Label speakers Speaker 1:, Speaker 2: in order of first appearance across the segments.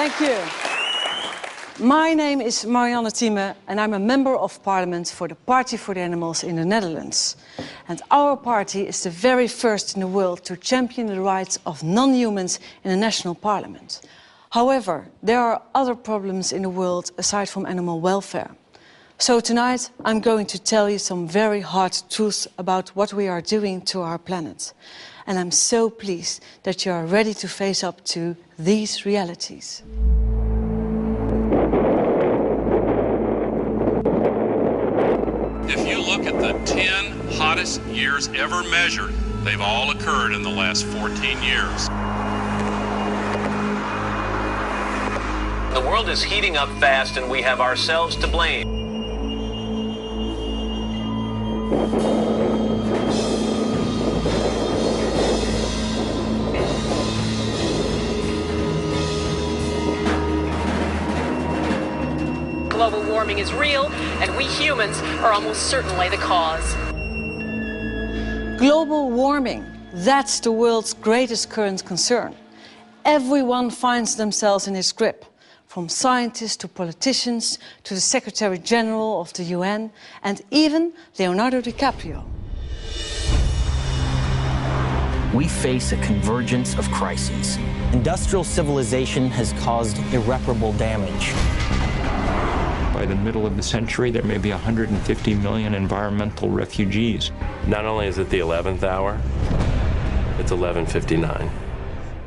Speaker 1: Thank you. My name is Marianne Thieme and I'm a member of parliament for the Party for the Animals in the Netherlands. And our party is the very first in the world to champion the rights of non-humans in the national parliament. However, there are other problems in the world aside from animal welfare. So tonight I'm going to tell you some very hard truths about what we are doing to our planet. And I'm so pleased that you are ready to face up to these realities.
Speaker 2: If you look at the 10 hottest years ever measured, they've all occurred in the last 14 years.
Speaker 3: The world is heating up fast and we have ourselves to blame.
Speaker 4: Global warming is real, and we humans are almost certainly the cause.
Speaker 1: Global warming, that's the world's greatest current concern. Everyone finds themselves in its grip, from scientists to politicians to the Secretary General of the UN and even Leonardo DiCaprio.
Speaker 5: We face a convergence of crises.
Speaker 6: Industrial civilization has caused irreparable damage.
Speaker 7: By the middle of the century, there may be 150 million environmental refugees.
Speaker 8: Not only is it the 11th hour, it's 11:59.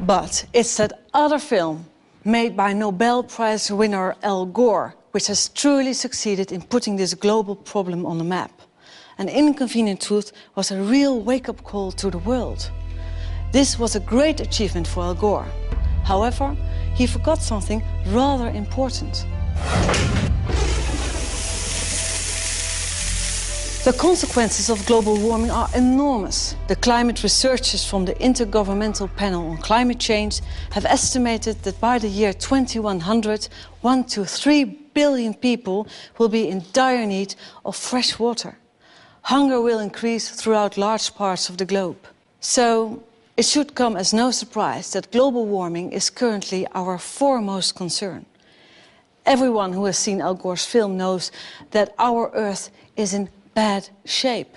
Speaker 1: But it's that other film made by Nobel Prize winner Al Gore, which has truly succeeded in putting this global problem on the map. An Inconvenient Truth was a real wake-up call to the world. This was a great achievement for Al Gore. However, he forgot something rather important. The consequences of global warming are enormous. The climate researchers from the Intergovernmental Panel on Climate Change have estimated that by the year 2100, 1 to 3 billion people will be in dire need of fresh water. Hunger will increase throughout large parts of the globe. So it should come as no surprise that global warming is currently our foremost concern. Everyone who has seen Al Gore's film knows that our Earth is in bad shape.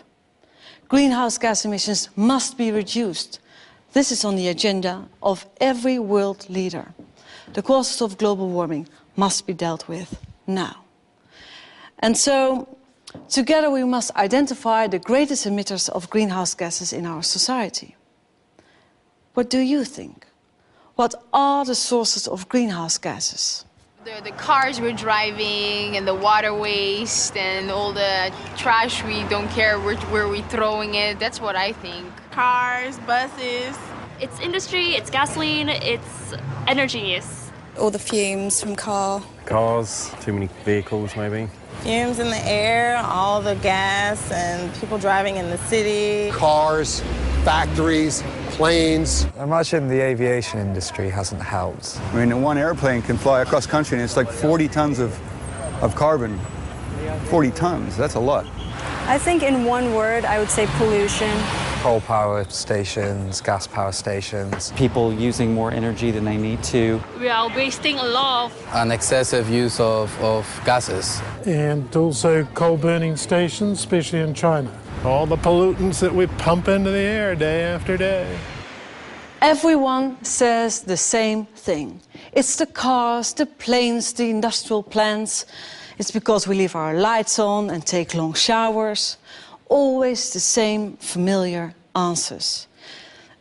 Speaker 1: Greenhouse gas emissions must be reduced. This is on the agenda of every world leader. The causes of global warming must be dealt with now. And so, together we must identify the greatest emitters of greenhouse gases in our society. What do you think? What are the sources of greenhouse gases?
Speaker 9: The cars we're driving and the water waste and all the trash we don't care where we're throwing it, that's what I think.
Speaker 10: Cars, buses.
Speaker 11: It's industry, it's gasoline, it's energy use.
Speaker 12: All the fumes from
Speaker 13: cars, too many vehicles maybe.
Speaker 10: Fumes in the air, all the gas and people driving in the city.
Speaker 14: Cars, factories, planes.
Speaker 15: I imagine the aviation industry hasn't helped.
Speaker 16: I mean, one airplane can fly across country and it's like 40 tons of carbon. 40 tons, that's a lot.
Speaker 17: I think in one word, I would say pollution.
Speaker 15: Coal power stations, gas power stations.
Speaker 18: People using more energy than they need to.
Speaker 11: We are wasting a lot.
Speaker 19: An excessive use of gases.
Speaker 20: And also coal burning stations, especially in China.
Speaker 7: All the pollutants that we pump into the air day after day.
Speaker 1: Everyone says the same thing. It's the cars, the planes, the industrial plants. It's because we leave our lights on and take long showers. Always the same familiar answers.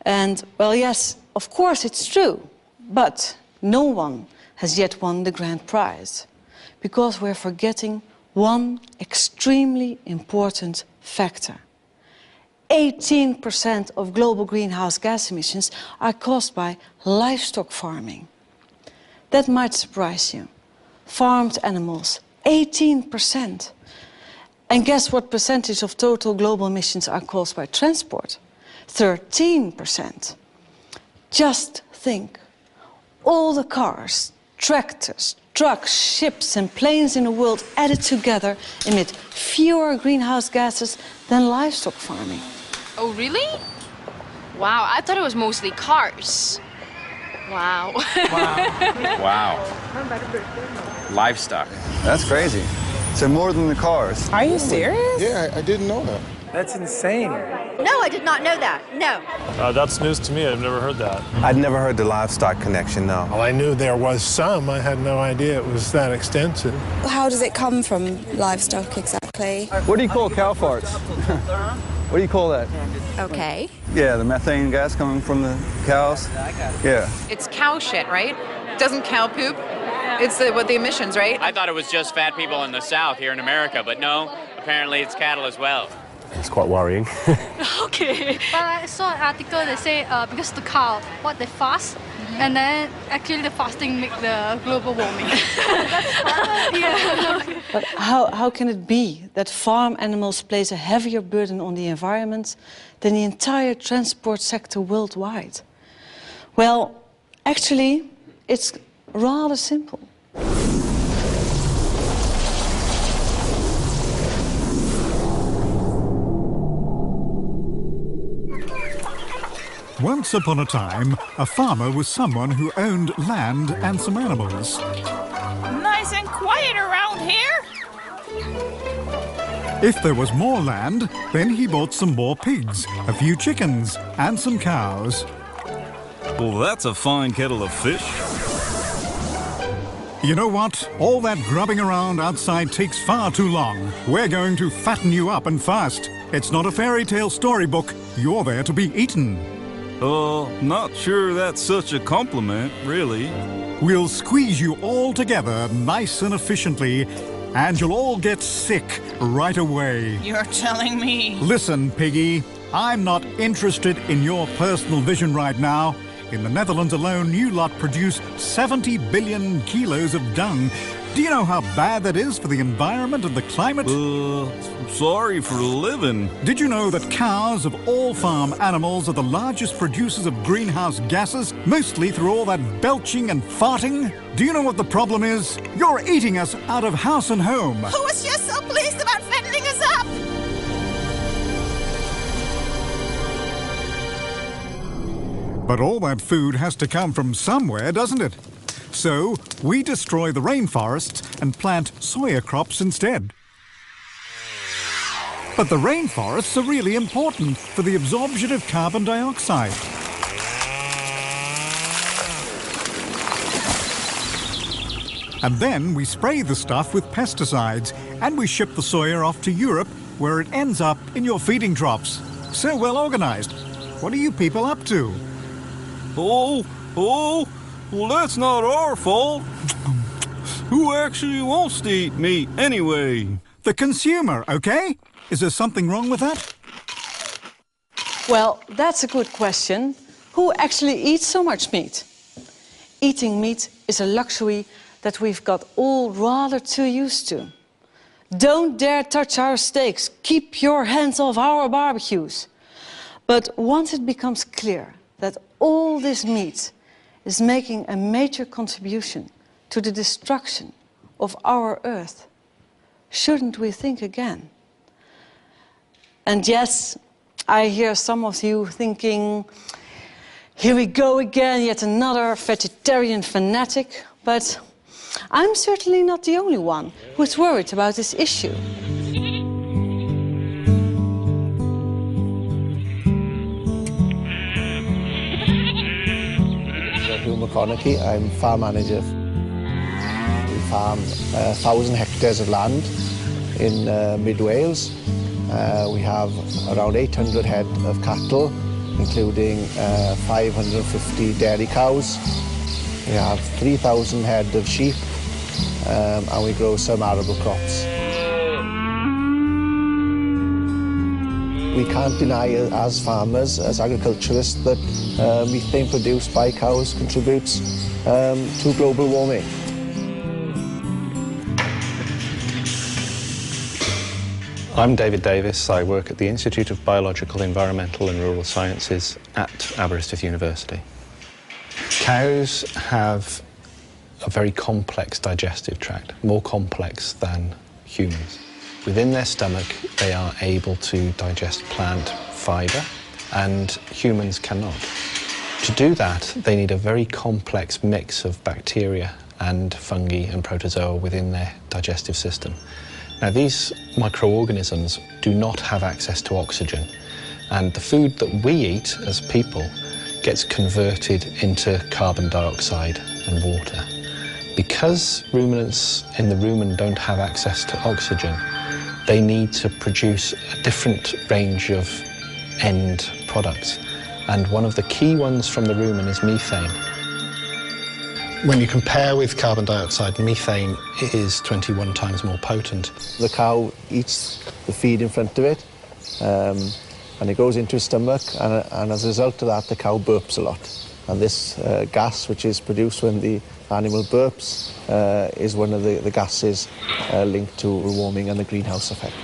Speaker 1: And, well, yes, of course it's true. But no one has yet won the grand prize. Because we're forgetting one extremely important factor. 18% of global greenhouse gas emissions are caused by livestock farming. That might surprise you. Farmed animals, 18%. And guess what percentage of total global emissions are caused by transport? 13%. Just think. All the cars, tractors, trucks, ships and planes in the world added together emit fewer greenhouse gases than livestock farming.
Speaker 9: Oh, really? Wow, I thought it was mostly cars.
Speaker 4: Wow.
Speaker 12: Wow. Livestock.
Speaker 16: That's crazy. So more than the cars.
Speaker 10: Are you serious?
Speaker 14: Yeah, I didn't know that.
Speaker 13: That's insane.
Speaker 21: No, I did not know that. No.
Speaker 22: That's news to me. I've never heard that.
Speaker 15: I'd never heard the livestock connection, no.
Speaker 14: Well, I knew there was some. I had no idea it was that extensive.
Speaker 17: How does it come from livestock exactly?
Speaker 16: What do you call cow farts? What do you call that?
Speaker 21: Okay.
Speaker 16: Yeah, the methane gas coming from the cows. Yeah.
Speaker 23: It's cow shit, right? Doesn't cow poop? It's the emissions, right?
Speaker 12: I thought it was just fat people in the South here in America, but no, apparently it's cattle as well.
Speaker 13: It's quite worrying.
Speaker 11: Okay. But I saw an article that say because the cow, what they fast, and then actually the fasting make the global warming. Yeah.
Speaker 1: But how can it be that farm animals place a heavier burden on the environment than the entire transport sector worldwide? Well, actually, it's rather simple.
Speaker 24: Once upon a time, a farmer was someone who owned land and some animals.
Speaker 10: Nice and quiet around here.
Speaker 24: If there was more land, then he bought some more pigs, a few chickens, and some cows.
Speaker 25: Well, that's a fine kettle of fish.
Speaker 24: You know what? All that grubbing around outside takes far too long. We're going to fatten you up and fast. It's not a fairy tale storybook. You're there to be eaten.
Speaker 25: Not sure that's such a compliment, really.
Speaker 24: We'll squeeze you all together nice and efficiently, and you'll all get sick right away.
Speaker 10: You're telling me.
Speaker 24: Listen, Piggy, I'm not interested in your personal vision right now. In the Netherlands alone, you lot produce 70 billion kilos of dung. Do you know how bad that is for the environment and the climate?
Speaker 25: Sorry for living.
Speaker 24: Did you know that cows of all farm animals are the largest producers of greenhouse gases, mostly through all that belching and farting? Do you know what the problem is? You're eating us out of house and home.
Speaker 10: Who was just so pleased about fattening us up?
Speaker 24: But all that food has to come from somewhere, doesn't it? So we destroy the rainforests and plant soya crops instead. But the rainforests are really important for the absorption of carbon dioxide. And then we spray the stuff with pesticides and we ship the soya off to Europe where it ends up in your feeding troughs. So well organized. What are you people up to?
Speaker 25: Well, that's not our fault. Who actually wants to eat meat anyway?
Speaker 24: The consumer, okay? Is there something wrong with that?
Speaker 1: Well, that's a good question. Who actually eats so much meat? Eating meat is a luxury that we've got all rather too used to. Don't dare touch our steaks. Keep your hands off our barbecues. But once it becomes clear that all this meat is making a major contribution to the destruction of our Earth, shouldn't we think again? And yes, I hear some of you thinking, here we go again, yet another vegetarian fanatic. But I'm certainly not the only one who's worried about this issue.
Speaker 26: I'm farm manager. We farm 1,000 hectares of land in mid Wales. We have around 800 head of cattle, including 550 dairy cows. We have 3,000 head of sheep, and we grow some arable crops. We can't deny as farmers, as agriculturists, that methane produced by cows contributes to global warming.
Speaker 27: I'm David Davis. I work at the Institute of Biological, Environmental and Rural Sciences at Aberystwyth University. Cows have a very complex digestive tract, more complex than humans. Within their stomach, they are able to digest plant fibre, and humans cannot. To do that, they need a very complex mix of bacteria and fungi and protozoa within their digestive system. Now, these microorganisms do not have access to oxygen, and the food that we eat as people gets converted into carbon dioxide and water. Because ruminants in the rumen don't have access to oxygen, they need to produce a different range of end products. And one of the key ones from the rumen is methane. When you compare with carbon dioxide, methane is 21 times more potent.
Speaker 26: The cow eats the feed in front of it, and it goes into its stomach, and as a result of that, the cow burps a lot. And this gas, which is produced when the animal burps, is one of the gases linked to warming and the greenhouse effect.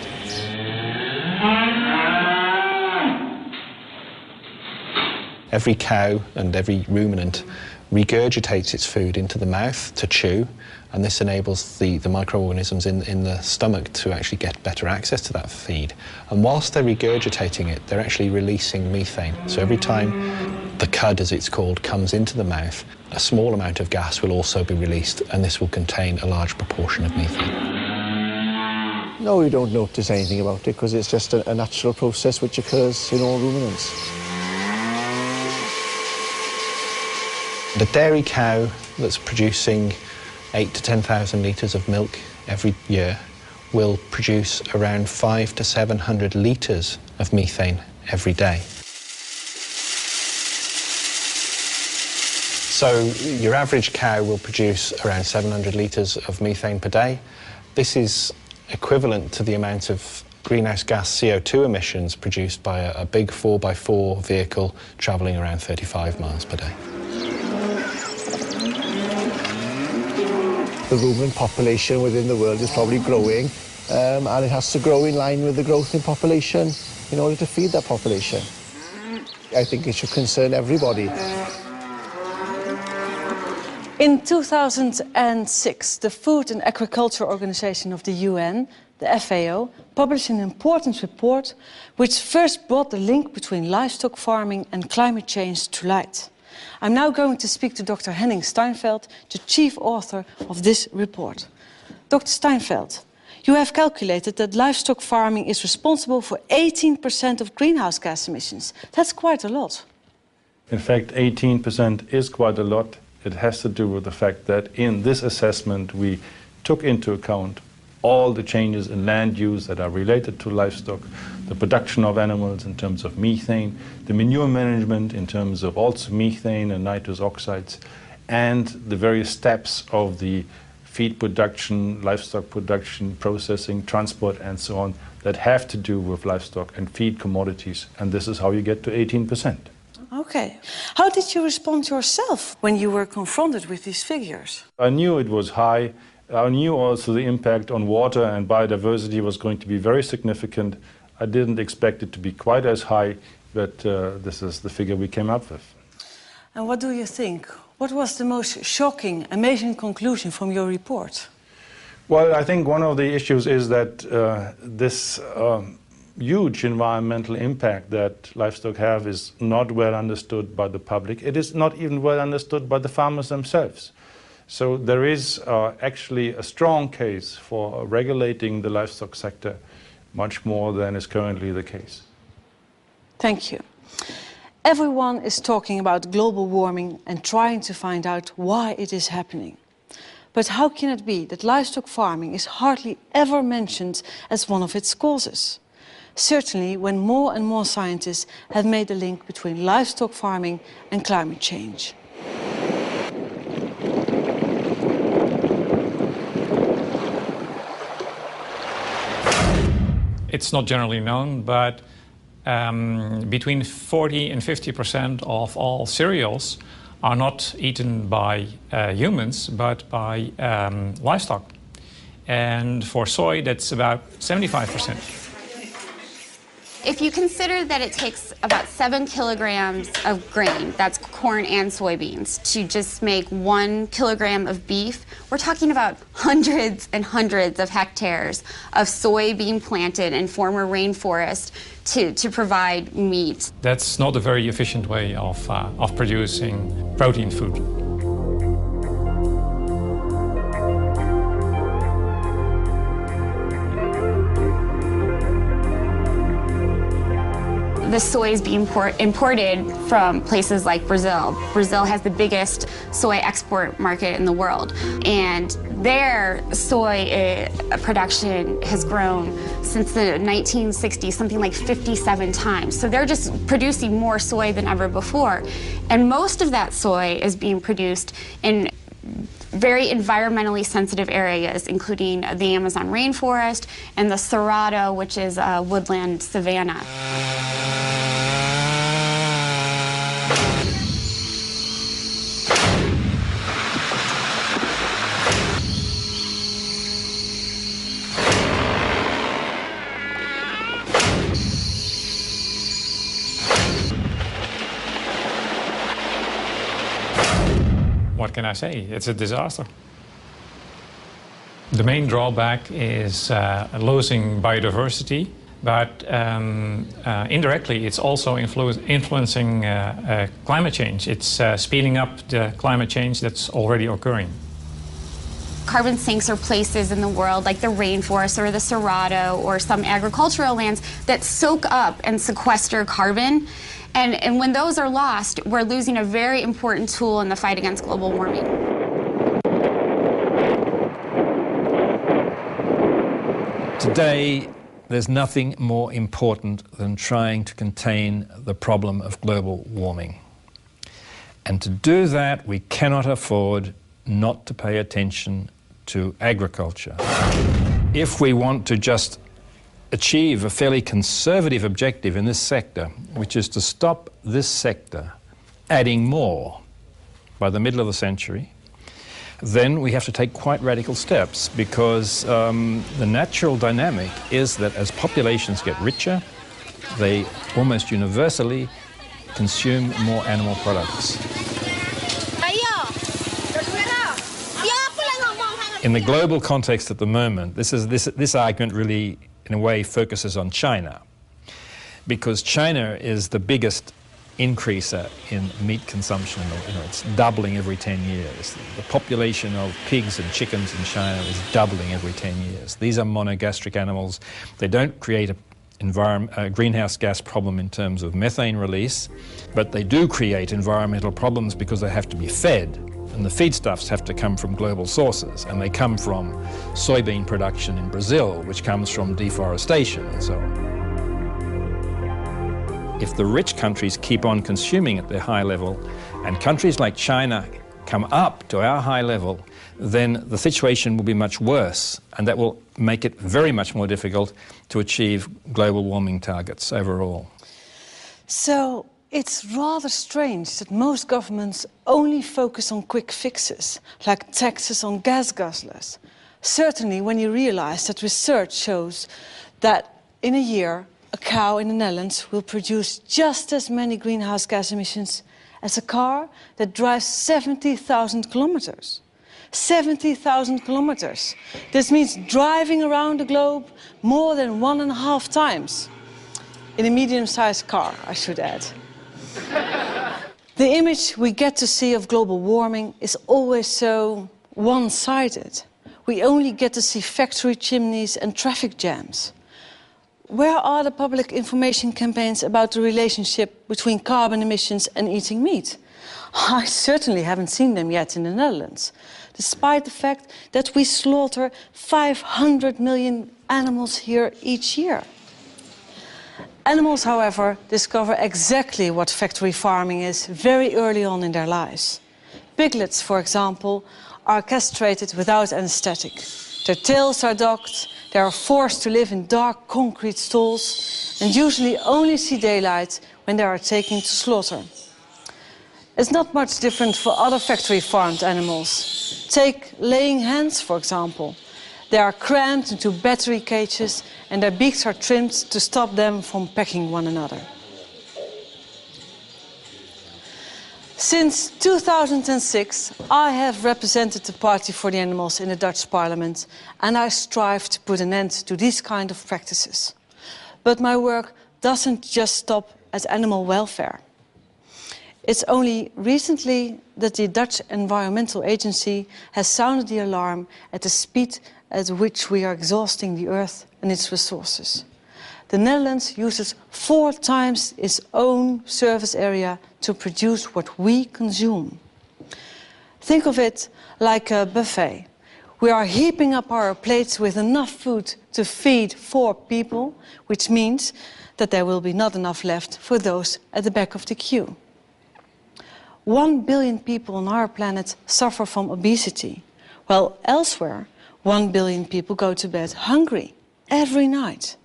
Speaker 27: Every cow and every ruminant regurgitates its food into the mouth to chew, and this enables the microorganisms in the stomach to actually get better access to that feed. And whilst they're regurgitating it, they're actually releasing methane. So every time the cud, as it's called, comes into the mouth, a small amount of gas will also be released, and this will contain a large proportion of methane.
Speaker 26: No, you don't notice anything about it because it's just a natural process which occurs in all ruminants.
Speaker 27: The dairy cow that's producing 8,000 to 10,000 litres of milk every year will produce around 500 to 700 litres of methane every day. So your average cow will produce around 700 litres of methane per day. This is equivalent to the amount of greenhouse gas CO2 emissions produced by a big 4x4 vehicle travelling around 35 miles per day.
Speaker 26: The rumen population within the world is probably growing, and it has to grow in line with the growth in population in order to feed that population. I think it should concern everybody.
Speaker 1: In 2006, the Food and Agriculture Organization of the UN, the FAO, published an important report which first brought the link between livestock farming and climate change to light. I'm now going to speak to Dr. Henning Steinfeld, the chief author of this report. Dr. Steinfeld, you have calculated that livestock farming is responsible for 18% of greenhouse gas emissions. That's quite a lot.
Speaker 2: In fact, 18% is quite a lot. It has to do with the fact that in this assessment we took into account all the changes in land use that are related to livestock, the production of animals in terms of methane, the manure management in terms of also methane and nitrous oxides, and the various steps of the feed production, livestock production, processing, transport, and so on that have to do with livestock and feed commodities. And this is how you get to 18%.
Speaker 1: Okay. How did you respond yourself when you were confronted with these figures?
Speaker 2: I knew it was high. I knew also the impact on water and biodiversity was going to be very significant. I didn't expect it to be quite as high, but this is the figure we came up with.
Speaker 1: And what do you think? What was the most shocking, amazing conclusion from your report?
Speaker 2: Well, I think one of the issues is that this huge environmental impact that livestock have is not well understood by the public. It is not even well understood by the farmers themselves. So there is actually a strong case for regulating the livestock sector much more than is currently the case.
Speaker 1: Thank you. Everyone is talking about global warming and trying to find out why it is happening. But how can it be that livestock farming is hardly ever mentioned as one of its causes? Certainly when more and more scientists have made the link between livestock farming and climate change.
Speaker 7: It's not generally known, but between 40 and 50% of all cereals are not eaten by humans, but by livestock. And for soy, that's about 75%.
Speaker 3: If you consider that it takes about 7 kilograms of grain, that's corn and soybeans, to just make 1 kilogram of beef, we're talking about hundreds and hundreds of hectares of soy being planted in former rainforest to provide meat.
Speaker 7: That's not a very efficient way of producing protein food.
Speaker 3: The soy is being imported from places like Brazil. Brazil has the biggest soy export market in the world, and their soy production has grown since the 1960s, something like 57 times. So they're just producing more soy than ever before. And most of that soy is being produced in very environmentally sensitive areas, including the Amazon rainforest and the Cerrado, which is a woodland savanna.
Speaker 7: What can I say? It's a disaster. The main drawback is losing biodiversity, but indirectly it's also influencing climate change. It's speeding up the climate change that's already occurring.
Speaker 3: Carbon sinks are places in the world like the rainforest or the Cerrado or some agricultural lands that soak up and sequester carbon. And when those are lost, we're losing a very important tool in the fight against global warming.
Speaker 5: Today, there's nothing more important than trying to contain the problem of global warming. And to do that, we cannot afford not to pay attention to agriculture. If we want to just achieve a fairly conservative objective in this sector, which is to stop this sector adding more by the middle of the century, then we have to take quite radical steps, because the natural dynamic is that as populations get richer, they almost universally consume more animal products. In the global context at the moment, this argument really, in a way, focuses on China, because China is the biggest increaser in meat consumption. It's doubling every 10 years. The population of pigs and chickens in China is doubling every 10 years. These are monogastric animals. They don't create a greenhouse gas problem in terms of methane release, but they do create environmental problems because they have to be fed. And the feedstuffs have to come from global sources, and they come from soybean production in Brazil, which comes from deforestation and so on. If the rich countries keep on consuming at their high level, and countries like China come up to our high level, then the situation will be much worse, and that will make it very much more difficult to achieve global warming targets overall.
Speaker 1: So it's rather strange that most governments only focus on quick fixes, like taxes on gas guzzlers. Certainly when you realize that research shows that in a year, a cow in the Netherlands will produce just as many greenhouse gas emissions as a car that drives 70,000 kilometers. 70,000 kilometers. This means driving around the globe more than 1.5 times. In a medium-sized car, I should add. The image we get to see of global warming is always so one-sided. We only get to see factory chimneys and traffic jams. Where are the public information campaigns about the relationship between carbon emissions and eating meat? I certainly haven't seen them yet in the Netherlands, despite the fact that we slaughter 500 million animals here each year. Animals, however, discover exactly what factory farming is very early on in their lives. Piglets, for example, are castrated without anesthetic. Their tails are docked, they are forced to live in dark concrete stalls and usually only see daylight when they are taken to slaughter. It's not much different for other factory-farmed animals. Take laying hens, for example. They are crammed into battery cages and their beaks are trimmed to stop them from pecking one another. Since 2006, I have represented the Party for the Animals in the Dutch Parliament, and I strive to put an end to these kind of practices. But my work doesn't just stop at animal welfare. It's only recently that the Dutch Environmental Agency has sounded the alarm at the speed at which we are exhausting the earth and its resources. The Netherlands uses 4 times its own surface area to produce what we consume. Think of it like a buffet. We are heaping up our plates with enough food to feed 4 people, which means that there will be not enough left for those at the back of the queue. 1 billion people on our planet suffer from obesity, while elsewhere 1 billion people go to bed hungry every night.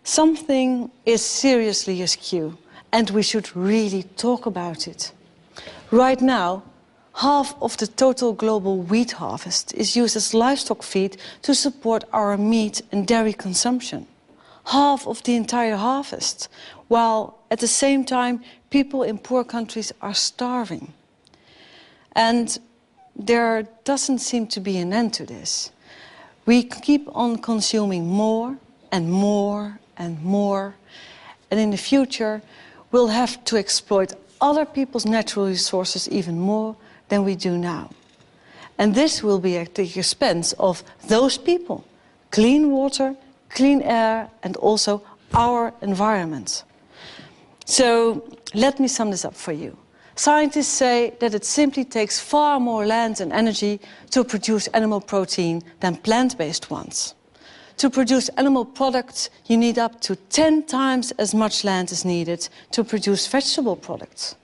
Speaker 1: Something is seriously askew, and we should really talk about it. Right now, half of the total global wheat harvest is used as livestock feed to support our meat and dairy consumption. Half of the entire harvest, while at the same time people in poor countries are starving. And there doesn't seem to be an end to this. We keep on consuming more and more and more, and in the future we'll have to exploit other people's natural resources even more than we do now. And this will be at the expense of those people, clean water, clean air, and also our environment. So let me sum this up for you. Scientists say that it simply takes far more land and energy to produce animal protein than plant-based ones. To produce animal products, you need up to 10 times as much land as needed to produce vegetable products.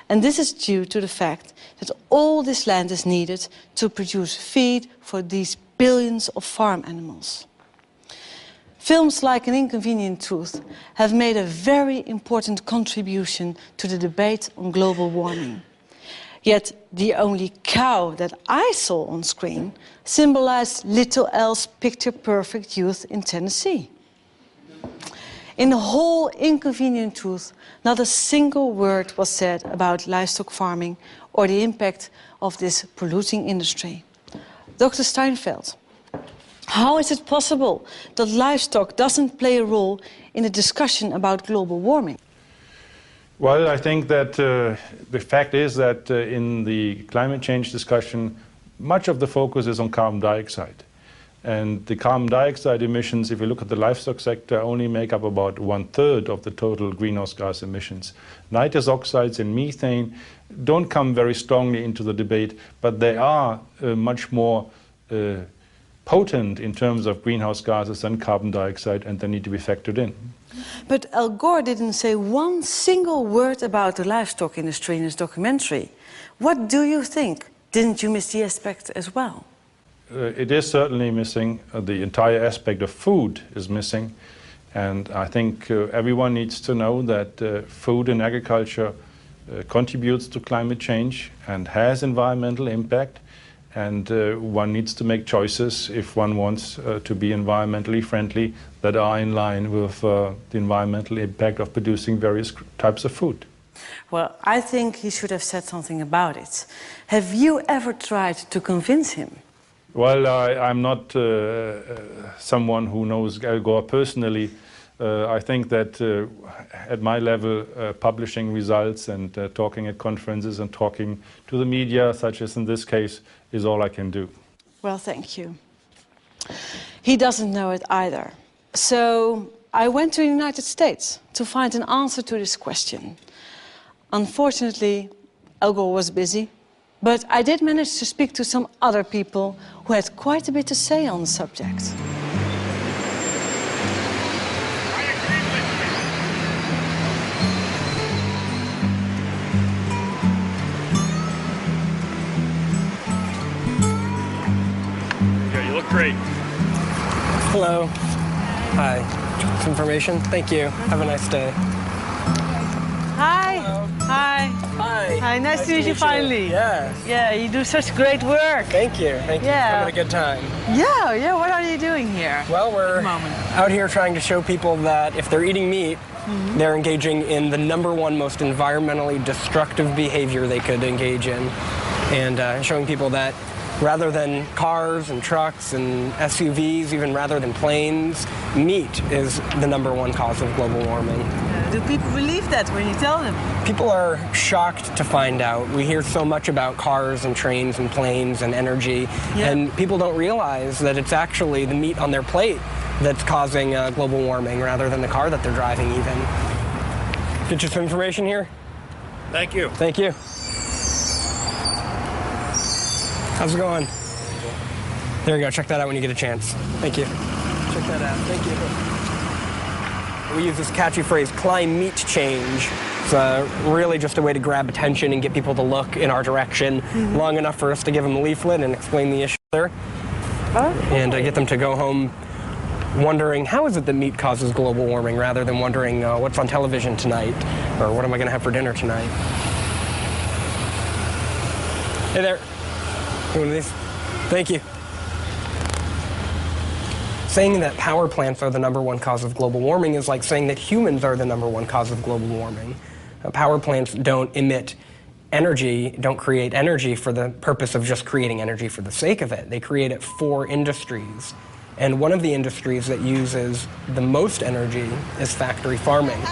Speaker 1: And this is due to the fact that all this land is needed to produce feed for these billions of farm animals. Films like An Inconvenient Truth have made a very important contribution to the debate on global warming. Yet the only cow that I saw on screen symbolized little else picture-perfect youth in Tennessee. In the whole Inconvenient Truth, not a single word was said about livestock farming or the impact of this polluting industry. Dr. Steinfeld, how is it possible that livestock doesn't play a role in the discussion about global warming?
Speaker 2: Well, I think that the fact is that in the climate change discussion, much of the focus is on carbon dioxide. And the carbon dioxide emissions, if you look at the livestock sector, only make up about 1/3 of the total greenhouse gas emissions. Nitrous oxides and methane don't come very strongly into the debate, but they are much more potent in terms of greenhouse gases than carbon dioxide, and they need to be factored in.
Speaker 1: But Al Gore didn't say one single word about the livestock industry in his documentary. What do you think? Didn't you miss the aspect as well?
Speaker 2: It is certainly missing. The entire aspect of food is missing. And I think everyone needs to know that food and agriculture contributes to climate change and has environmental impact. And one needs to make choices if one wants to be environmentally friendly that are in line with the environmental impact of producing various types of food.
Speaker 1: Well, I think he should have said something about it. Have you ever tried to convince him?
Speaker 2: Well, I'm not someone who knows Al Gore personally. I think that at my level, publishing results and talking at conferences and talking to the media, such as in this case, is all I can do.
Speaker 1: Well, thank you. He doesn't know it either. So I went to the United States to find an answer to this question. Unfortunately, Al Gore was busy, but I did manage to speak to some other people who had quite a bit to say on the subject.
Speaker 22: Yeah, you look great.
Speaker 4: Hello. Hi. Some information? Thank you. Have a nice day.
Speaker 1: Hi. Hi.
Speaker 4: Hi. Hi.
Speaker 6: Hi, nice to meet you finally.
Speaker 4: Yeah.
Speaker 6: Yeah, you do such great work.
Speaker 4: Thank you. Thank you.
Speaker 6: Yeah.
Speaker 4: Having a good time.
Speaker 6: Yeah, what are you doing here?
Speaker 4: Well, we're out here trying to show people that if they're eating meat, they're engaging in the #1 most environmentally destructive behavior they could engage in. And showing people that rather than cars and trucks and SUVs, even rather than planes, meat is the #1 cause of global warming.
Speaker 6: Do people believe that when you tell them?
Speaker 4: People are shocked to find out. We hear so much about cars and trains and planes and energy, and people don't realize that it's actually the meat on their plate that's causing global warming rather than the car that they're driving even. Get you some information here?
Speaker 22: Thank you.
Speaker 4: Thank you. How's it going? There you go. Check that out when you get a chance. Thank you. Check that out. Thank you. We use this catchy phrase, climate change. It's really just a way to grab attention and get people to look in our direction long enough for us to give them a leaflet and explain the issue there. And get them to go home wondering how is it that meat causes global warming rather than wondering what's on television tonight or what am I going to have for dinner tonight. Hey there. One of these. Thank you. Saying that power plants are the #1 cause of global warming is like saying that humans are the #1 cause of global warming. Power plants don't emit energy, don't create energy for the purpose of just creating energy for the sake of it. They create it for industries. And one of the industries that uses the most energy is factory farming.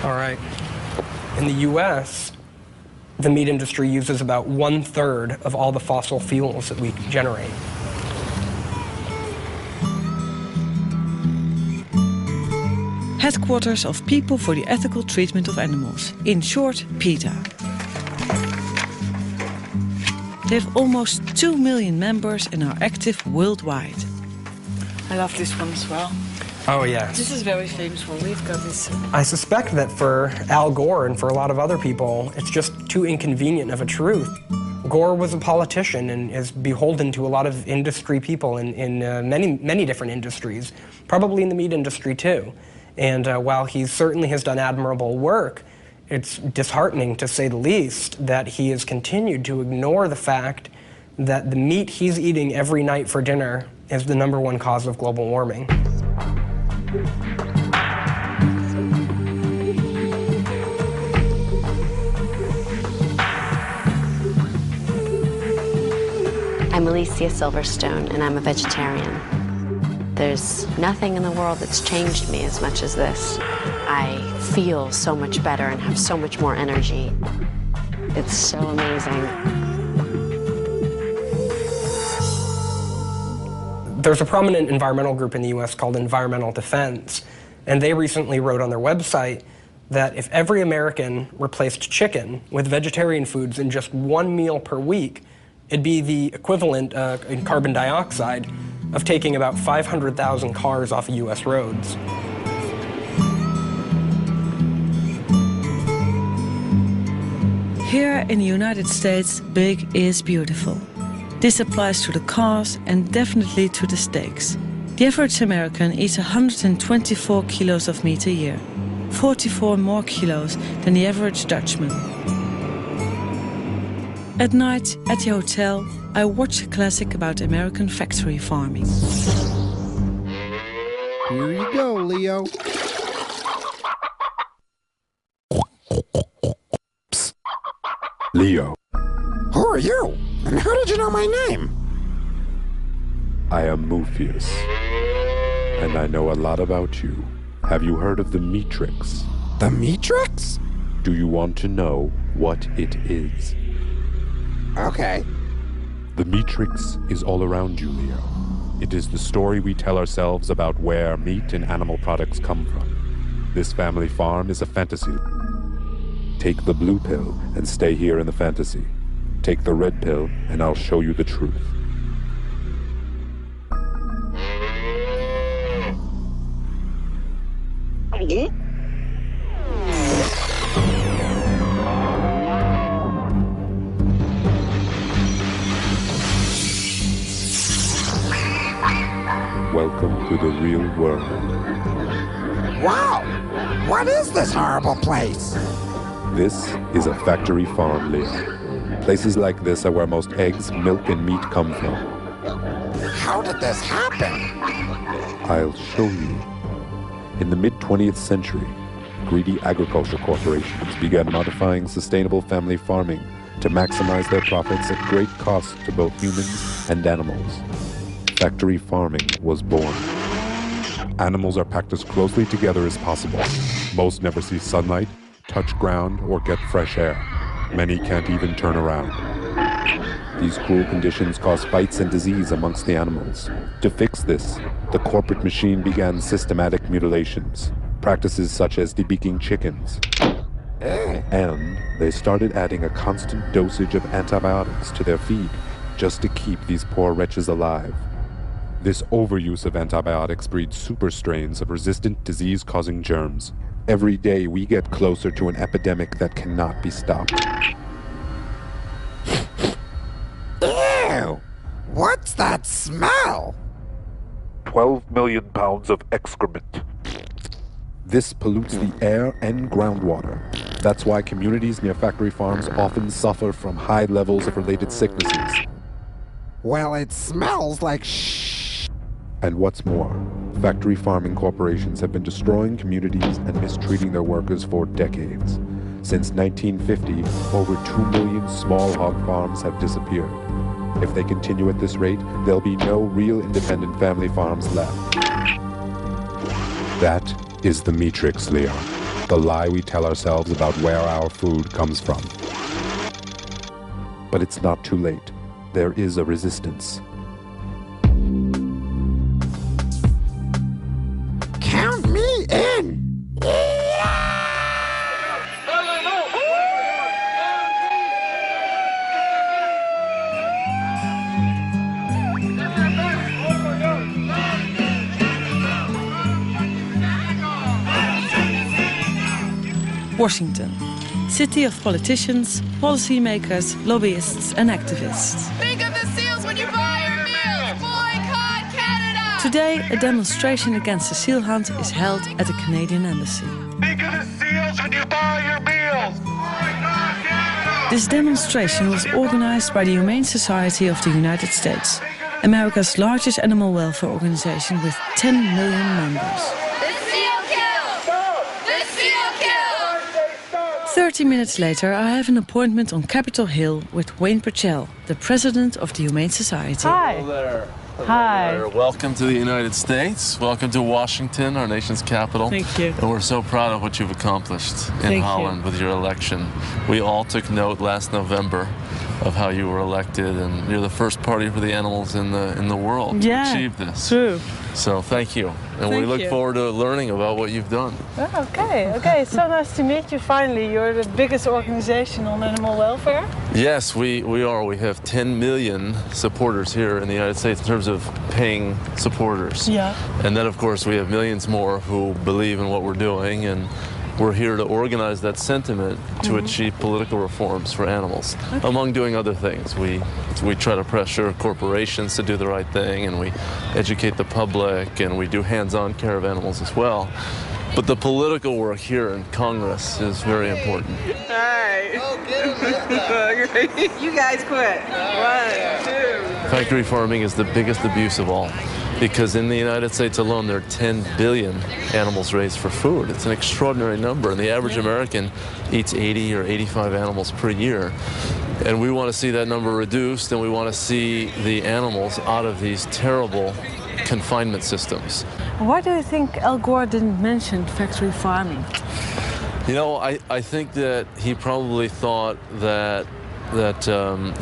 Speaker 4: All right. In the U.S., the meat industry uses about 1/3 of all the fossil fuels that we generate.
Speaker 1: Headquarters of People for the Ethical Treatment of Animals, in short, PETA. They have almost 2 million members and are active worldwide. I love this one as well.
Speaker 4: Oh, yeah.
Speaker 1: This is a very famous one. We've got this.
Speaker 4: I suspect that for Al Gore and for a lot of other people, it's just too inconvenient of a truth. Gore was a politician and is beholden to a lot of industry people in many different industries, probably in the meat industry too. And while he certainly has done admirable work, it's disheartening, to say the least, that he has continued to ignore the fact that the meat he's eating every night for dinner is the #1 cause of global warming.
Speaker 8: I'm Alicia Silverstone, and I'm a vegetarian. There's nothing in the world that's changed me as much as this. I feel so much better and have so much more energy. It's so amazing.
Speaker 4: There's a prominent environmental group in the U.S. called Environmental Defense, and they recently wrote on their website that if every American replaced chicken with vegetarian foods in just 1 meal per week, it'd be the equivalent in carbon dioxide of taking about 500,000 cars off of U.S. roads.
Speaker 1: Here in the United States, big is beautiful. This applies to the cars and definitely to the steaks. The average American eats 124 kilos of meat a year, 44 more kilos than the average Dutchman. At night, at the hotel, I watch a classic about American factory farming.
Speaker 9: Here you go, Leo.
Speaker 15: Psst. Leo.
Speaker 9: Who are you? And how did you know my name?
Speaker 15: I am Muphius, and I know a lot about you. Have you heard of the Matrix?
Speaker 9: The Matrix?
Speaker 15: Do you want to know what it is?
Speaker 9: Okay.
Speaker 15: The Matrix is all around you, Leo. It is the story we tell ourselves about where meat and animal products come from. This family farm is a fantasy. Take the blue pill and stay here in the fantasy. Take the red pill and I'll show you the truth. Welcome to the real world.
Speaker 9: Wow! What is this horrible place?
Speaker 15: This is a factory farm, Leah. Places like this are where most eggs, milk, and meat come from.
Speaker 9: How did this happen?
Speaker 15: I'll show you. In the mid-20th century, greedy agriculture corporations began modifying sustainable family farming to maximize their profits at great cost to both humans and animals. Factory farming was born. Animals are packed as closely together as possible. Most never see sunlight, touch ground, or get fresh air. Many can't even turn around. These cruel conditions cause fights and disease amongst the animals. To fix this, the corporate machine began systematic mutilations, practices such as debeaking chickens. And they started adding a constant dosage of antibiotics to their feed just to keep these poor wretches alive. This overuse of antibiotics breeds super strains of resistant disease-causing germs. Every day we get closer to an epidemic that cannot be stopped.
Speaker 9: Ew! What's that smell?
Speaker 15: 12 million pounds of excrement. This pollutes the air and groundwater. That's why communities near factory farms often suffer from high levels of related sicknesses.
Speaker 9: Well, it smells like shh.
Speaker 15: And what's more, factory farming corporations have been destroying communities and mistreating their workers for decades. Since 1950, over 2 million small hog farms have disappeared. If they continue at this rate, there'll be no real independent family farms left. That is the matrix, Leon. The lie we tell ourselves about where our food comes from. But it's not too late. There is a resistance.
Speaker 9: Count me in!
Speaker 1: Washington, city of politicians, policymakers, lobbyists and activists.
Speaker 14: Think of the seals when you buy your meals! Boycott Canada!
Speaker 1: Today, a demonstration against the seal hunt is held at the Canadian Embassy.
Speaker 14: Think of the seals when you buy your meals! Boycott Canada!
Speaker 1: This demonstration was organized by the Humane Society of the United States, America's largest animal welfare organization with 10 million members. 30 minutes later, I have an appointment on Capitol Hill with Wayne Purcell, the president of the Humane Society.
Speaker 6: Hi.
Speaker 16: Hello there. Hello
Speaker 6: Hi.
Speaker 16: there. Welcome to the United States. Welcome to Washington, our nation's capital.
Speaker 6: Thank you.
Speaker 16: And we're so proud of what you've accomplished in
Speaker 6: Thank
Speaker 16: Holland with your election. We all took note last November of how you were elected, and you're the first party for the animals in the world to achieve this.
Speaker 6: True.
Speaker 16: So thank you. And we look forward to learning about what you've done.
Speaker 6: Oh, okay. So nice to meet you finally. You're the biggest organization on animal welfare.
Speaker 16: Yes, we are. We have 10 million supporters here in the United States in terms of paying supporters.
Speaker 6: Yeah.
Speaker 16: And then, of course, we have millions more who believe in what we're doing, and we're here to organize that sentiment to achieve political reforms for animals, among doing other things. We try to pressure corporations to do the right thing, and we educate the public, and we do hands-on care of animals as well. But the political work here in Congress is very important.
Speaker 6: Hi. Oh, get him. You guys quit. 1, 2.
Speaker 16: Factory farming is the biggest abuse of all, because in the United States alone, there are 10 billion animals raised for food. It's an extraordinary number, and the average American eats 80 or 85 animals per year. And we want to see that number reduced, and we want to see the animals out of these terrible confinement systems.
Speaker 1: Why do you think Al Gore didn't mention factory farming?
Speaker 16: You know, I think that he probably thought that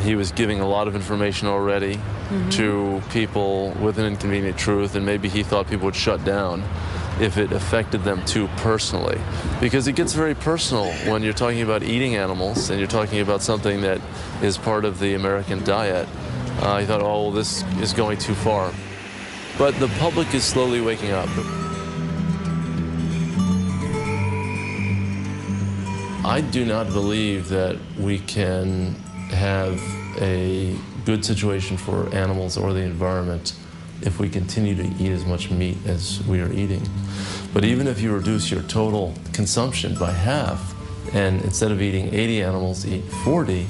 Speaker 16: he was giving a lot of information already to people with an inconvenient truth, and maybe he thought people would shut down if it affected them too personally. Because it gets very personal when you're talking about eating animals and you're talking about something that is part of the American diet. He thought, oh, well, this is going too far. But the public is slowly waking up. I do not believe that we can have a good situation for animals or the environment if we continue to eat as much meat as we are eating. But even if you reduce your total consumption by half, and instead of eating 80 animals, eat 40,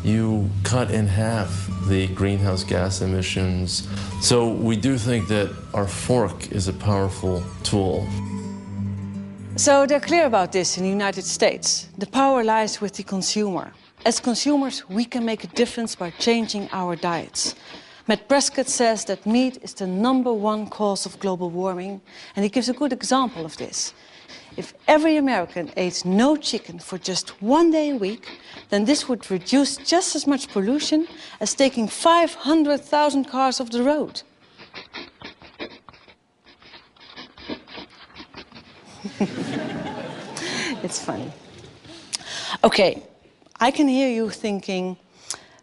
Speaker 16: you cut in half the greenhouse gas emissions. So we do think that our fork is a powerful tool.
Speaker 1: So they're clear about this in the United States. The power lies with the consumer. As consumers, we can make a difference by changing our diets. Matt Prescott says that meat is the #1 cause of global warming, and he gives a good example of this. If every American ate no chicken for just 1 day a week, then this would reduce just as much pollution as taking 500,000 cars off the road. It's funny. Okay, I can hear you thinking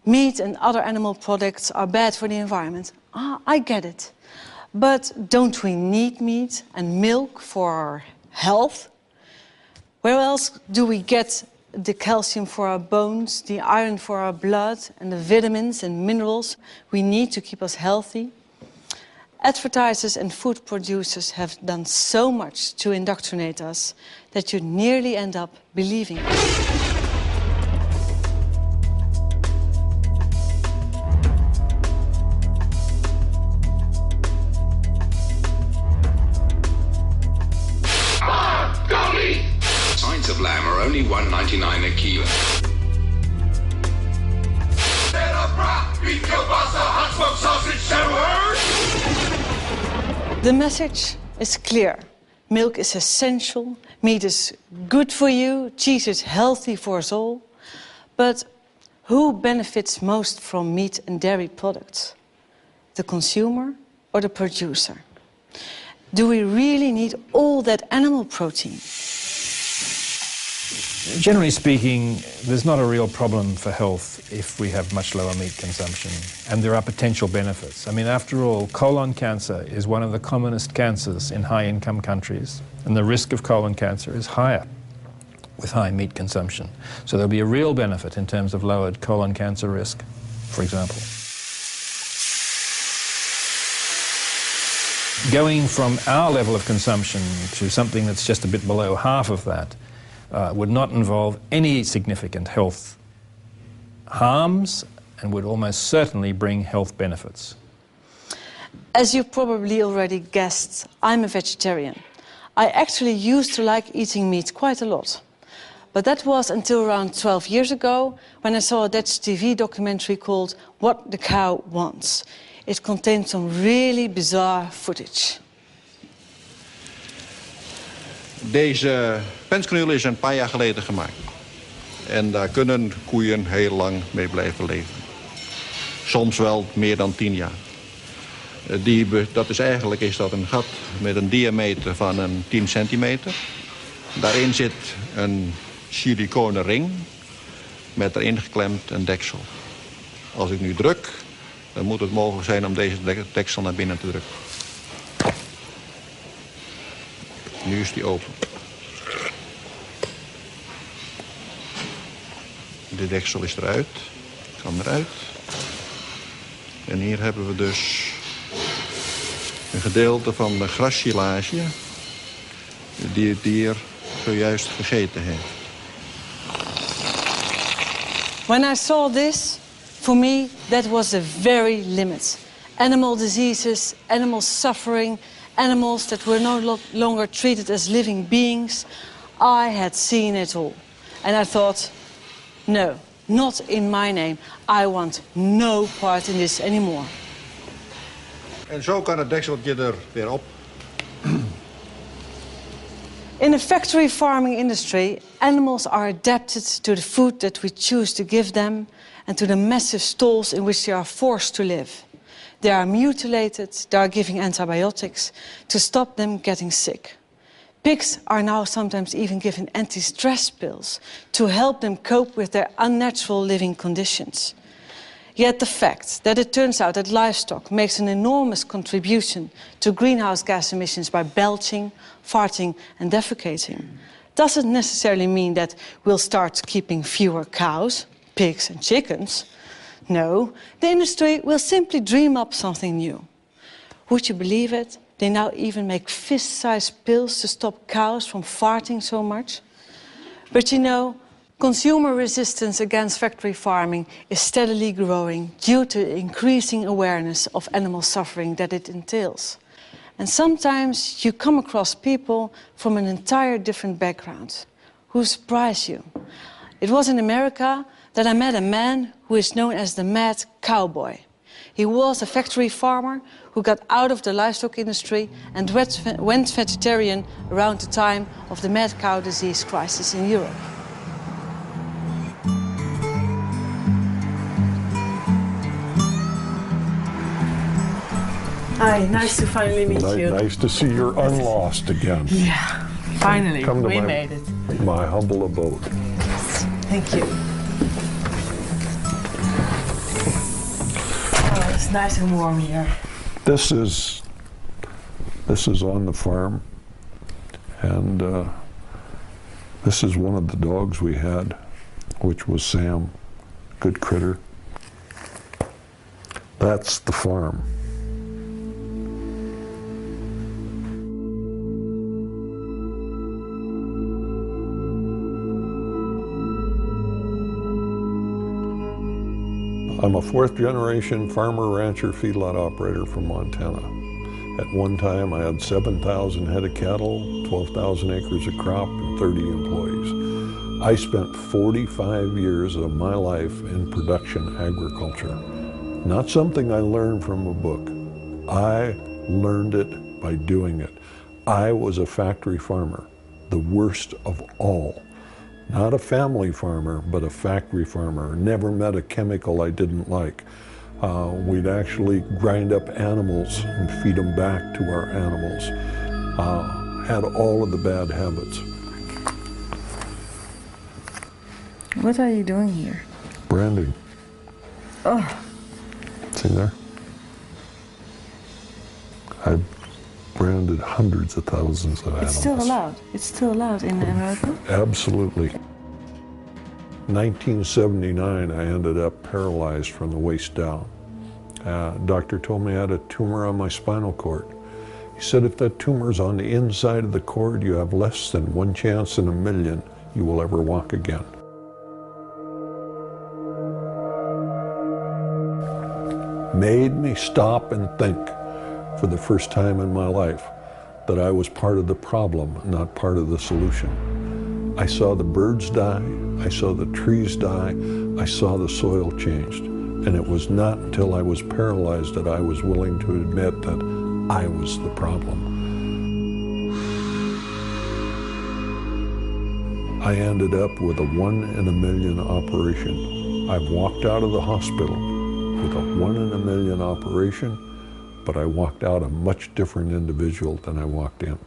Speaker 1: meat and other animal products are bad for the environment. I get it. But don't we need meat and milk for our health? Where else do we get the calcium for our bones, the iron for our blood, and the vitamins and minerals we need to keep us healthy? Advertisers and food producers have done so much to indoctrinate us that you nearly end up believing it.
Speaker 12: Pints of lamb are only $1.99 a kilo.
Speaker 1: The message is clear. Milk is essential, meat is good for you, cheese is healthy for us all. But who benefits most from meat and dairy products? The consumer or the producer? Do we really need all that animal protein?
Speaker 5: Generally speaking, there's not a real problem for health if we have much lower meat consumption, and there are potential benefits. I mean, after all, colon cancer is one of the commonest cancers in high-income countries, and the risk of colon cancer is higher with high meat consumption. So there'll be a real benefit in terms of lowered colon cancer risk, for example. Going from our level of consumption to something that's just a bit below half of that would not involve any significant health harms and would almost certainly bring health benefits.
Speaker 1: As you probably already guessed, I'm a vegetarian. I actually used to like eating meat quite a lot. But that was until around 12 years ago when I saw a Dutch TV documentary called What the Cow Wants. It contained some really bizarre footage.
Speaker 17: Deze pensknul is een paar jaar geleden gemaakt. En daar kunnen koeien heel lang mee blijven leven. Soms wel meer dan 10 jaar. Dat is een gat met een diameter van een 10 centimeter. Daarin zit een siliconen ring met erin geklemd een deksel. Als ik nu druk, dan moet het mogelijk zijn om deze deksel naar binnen te drukken. Nu is die open. De deksel is eruit, kan eruit. En hier hebben we dus een gedeelte van de grassilage die het dier zojuist gegeten heeft.
Speaker 1: When I saw this, for me, that was the very limit. Animal diseases, animal suffering, animals that were no longer treated as living beings. I had seen it all. And I thought, no, not in my name. I want no part in this anymore.
Speaker 17: En zo kan het dekseltje er weer op.
Speaker 1: In the factory farming industry, animals are adapted to the food that we choose to give them and to the massive stalls in which they are forced to live. They are mutilated, they are giving antibiotics to stop them getting sick. Pigs are now sometimes even given anti-stress pills to help them cope with their unnatural living conditions. Yet the fact that it turns out that livestock makes an enormous contribution to greenhouse gas emissions by belching, farting and defecating doesn't necessarily mean that we'll start keeping fewer cows, pigs and chickens. No, the industry will simply dream up something new. Would you believe it? They now even make fist-sized pills to stop cows from farting so much. But you know, consumer resistance against factory farming is steadily growing due to the increasing awareness of animal suffering that it entails. And sometimes you come across people from an entire different background who surprise you. It was in America that I met a man who is known as the Mad Cowboy. He was a factory farmer who got out of the livestock industry and went vegetarian around the time of the mad cow disease crisis in Europe. Hi, nice to finally meet you.
Speaker 11: Nice to see you're unlost again.
Speaker 1: Yeah, finally, we made it.
Speaker 11: My humble abode.
Speaker 1: Thank you. Oh, it's nice and warm here.
Speaker 11: This is on the farm, and this is one of the dogs we had, which was Sam. Good critter. That's the farm. I'm a fourth-generation farmer, rancher, feedlot operator from Montana. At one time, I had 7,000 head of cattle, 12,000 acres of crop, and 30 employees. I spent 45 years of my life in production agriculture. Not something I learned from a book. I learned it by doing it. I was a factory farmer, the worst of all. Not a family farmer, but a factory farmer. Never met a chemical I didn't like. We'd actually grind up animals and feed them back to our animals. Had all of the bad habits.
Speaker 1: What are you doing here?
Speaker 11: Branding.
Speaker 1: Oh.
Speaker 11: See there? I've branded hundreds of thousands of animals.
Speaker 1: It's still allowed? It's still allowed in America?
Speaker 11: Absolutely. 1979, I ended up paralyzed from the waist down. Doctor told me I had a tumor on my spinal cord. He said if that tumor's on the inside of the cord, you have less than 1 chance in a million you will ever walk again. Made me stop and think for the first time in my life that I was part of the problem, not part of the solution. I saw the birds die, I saw the trees die, I saw the soil changed. And it was not until I was paralyzed that I was willing to admit that I was the problem. I ended up with a 1 in a million operation. I've walked out of the hospital with a 1 in a million operation, but I walked out a much different individual than I walked in.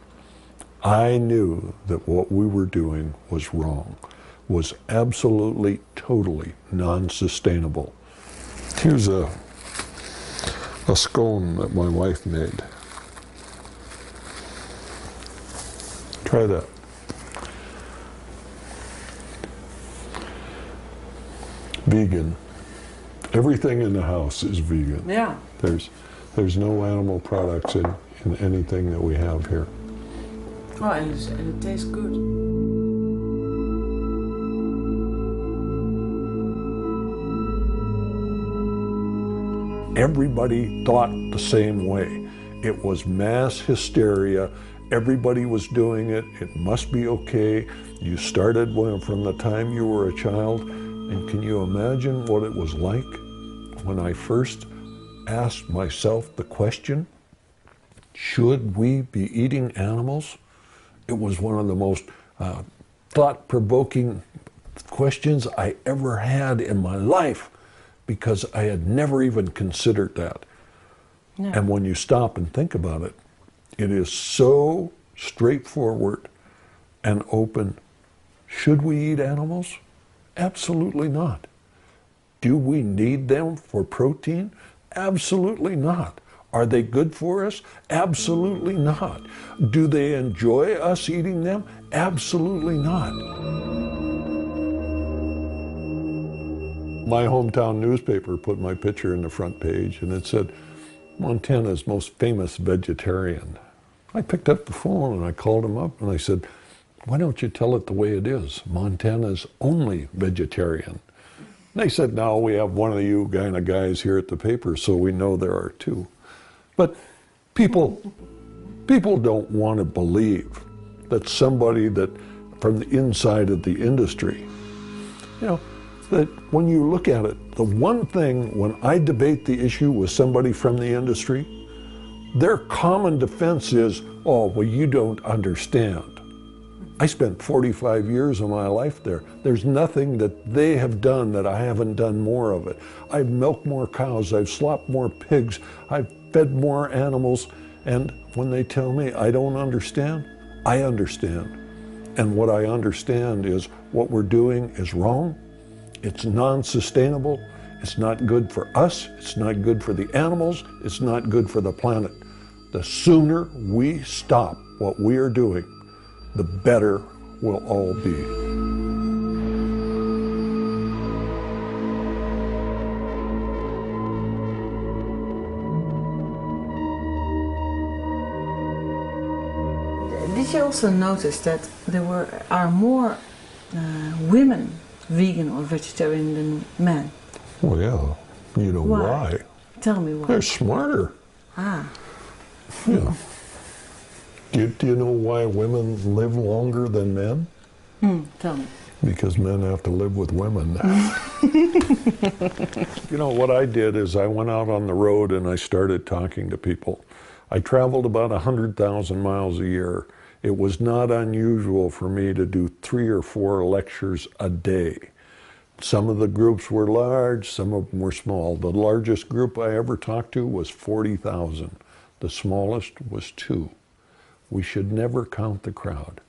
Speaker 11: I knew that what we were doing was wrong, was absolutely, totally non-sustainable. Here's a scone that my wife made. Try that. Vegan. Everything in the house is vegan.
Speaker 1: Yeah.
Speaker 11: There's no animal products in anything that we have here.
Speaker 1: Oh, and it tastes good.
Speaker 11: Everybody thought the same way. It was mass hysteria. Everybody was doing it. It must be okay. You started from the time you were a child. And can you imagine what it was like when I first asked myself the question, should we be eating animals? It was one of the most thought-provoking questions I ever had in my life, because I had never even considered that. No. And when you stop and think about it, it is so straightforward and open. Should we eat animals? Absolutely not. Do we need them for protein? Absolutely not. Are they good for us? Absolutely not. Do they enjoy us eating them? Absolutely not. My hometown newspaper put my picture in the front page, and it said, Montana's most famous vegetarian. I picked up the phone and I called him up and I said, why don't you tell it the way it is? Montana's only vegetarian. And they said, no, we have one of you kind of guys here at the paper, so we know there are two. But people don't want to believe that somebody that from the inside of the industry, you know, that when you look at it, the one thing when I debate the issue with somebody from the industry, their common defense is, oh, well, you don't understand. I spent 45 years of my life there. There's nothing that they have done that I haven't done more of it. I've milked more cows, I've slopped more pigs, I've fed more animals, and when they tell me I don't understand, I understand. And what I understand is what we're doing is wrong, it's non-sustainable, it's not good for us, it's not good for the animals, it's not good for the planet. The sooner we stop what we are doing, the better we'll all be.
Speaker 1: Did you also notice that there are more women vegan or vegetarian than men?
Speaker 11: Well, yeah. You know why?
Speaker 1: Tell me why.
Speaker 11: They're smarter.
Speaker 1: Ah.
Speaker 11: Yeah. Do you know why women live longer than men?
Speaker 1: Tell me.
Speaker 11: Because men have to live with women. You know, what I did is I went out on the road and I started talking to people. I traveled about 100,000 miles a year. It was not unusual for me to do 3 or 4 lectures a day. Some of the groups were large, some of them were small. The largest group I ever talked to was 40,000. The smallest was 2. We should never count the crowd.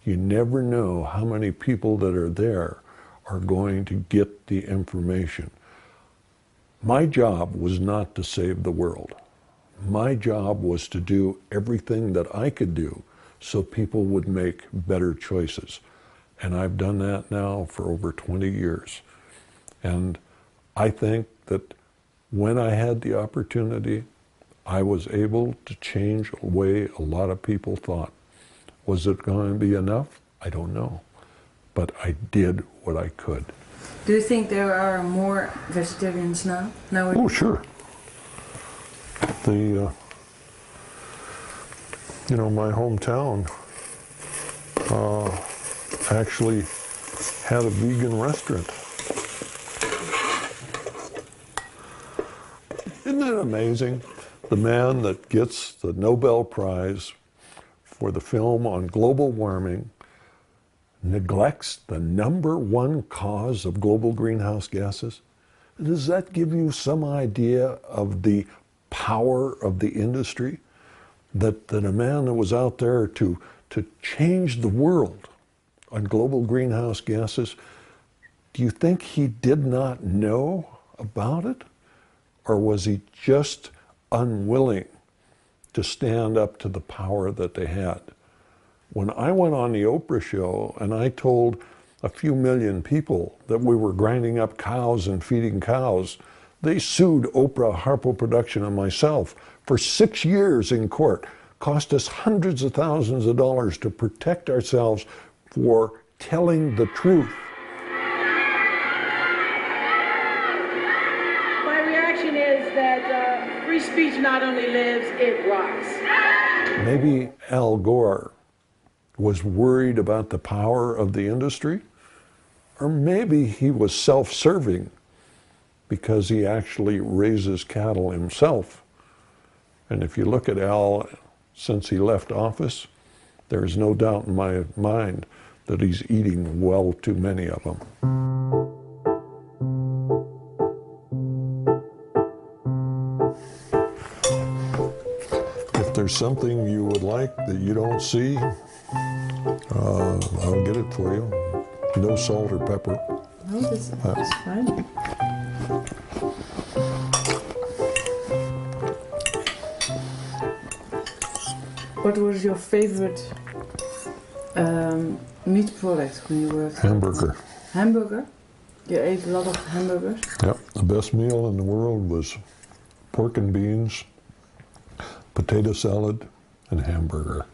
Speaker 11: You never know how many people that are there are going to get the information. My job was not to save the world. My job was to do everything that I could do so people would make better choices. And I've done that now for over 20 years. And I think that when I had the opportunity, I was able to change the way a lot of people thought. Was it going to be enough? I don't know. But I did what I could.
Speaker 1: Do you think there are more vegetarians now? Nowadays?
Speaker 11: Oh, sure. You know, my hometown actually had a vegan restaurant. Isn't that amazing? The man that gets the Nobel Prize for the film on global warming neglects the #1 cause of global greenhouse gases? Does that give you some idea of the power of the industry? That a man that was out there to change the world on global greenhouse gases, do you think he did not know about it? Or was he just unwilling to stand up to the power that they had? When I went on the Oprah show and I told a few million people that we were grinding up cows and feeding cows, they sued Oprah, Harpo Production, and myself for 6 years in court. Cost us hundreds of thousands of dollars to protect ourselves for telling the truth.
Speaker 10: My reaction is that free speech not only lives, it rots.
Speaker 11: Maybe Al Gore was worried about the power of the industry, or maybe he was self-serving because he actually raises cattle himself. And if you look at Al, since he left office, there's no doubt in my mind that he's eating well too many of them. If there's something you would like that you don't see, I'll get it for you. No salt or pepper.
Speaker 1: No, that's fine. What was your favorite meat product when you were?
Speaker 11: Hamburger.
Speaker 1: Hamburger? You ate a lot of hamburgers?
Speaker 11: Yep. The best meal in the world was pork and beans, potato salad, and hamburger.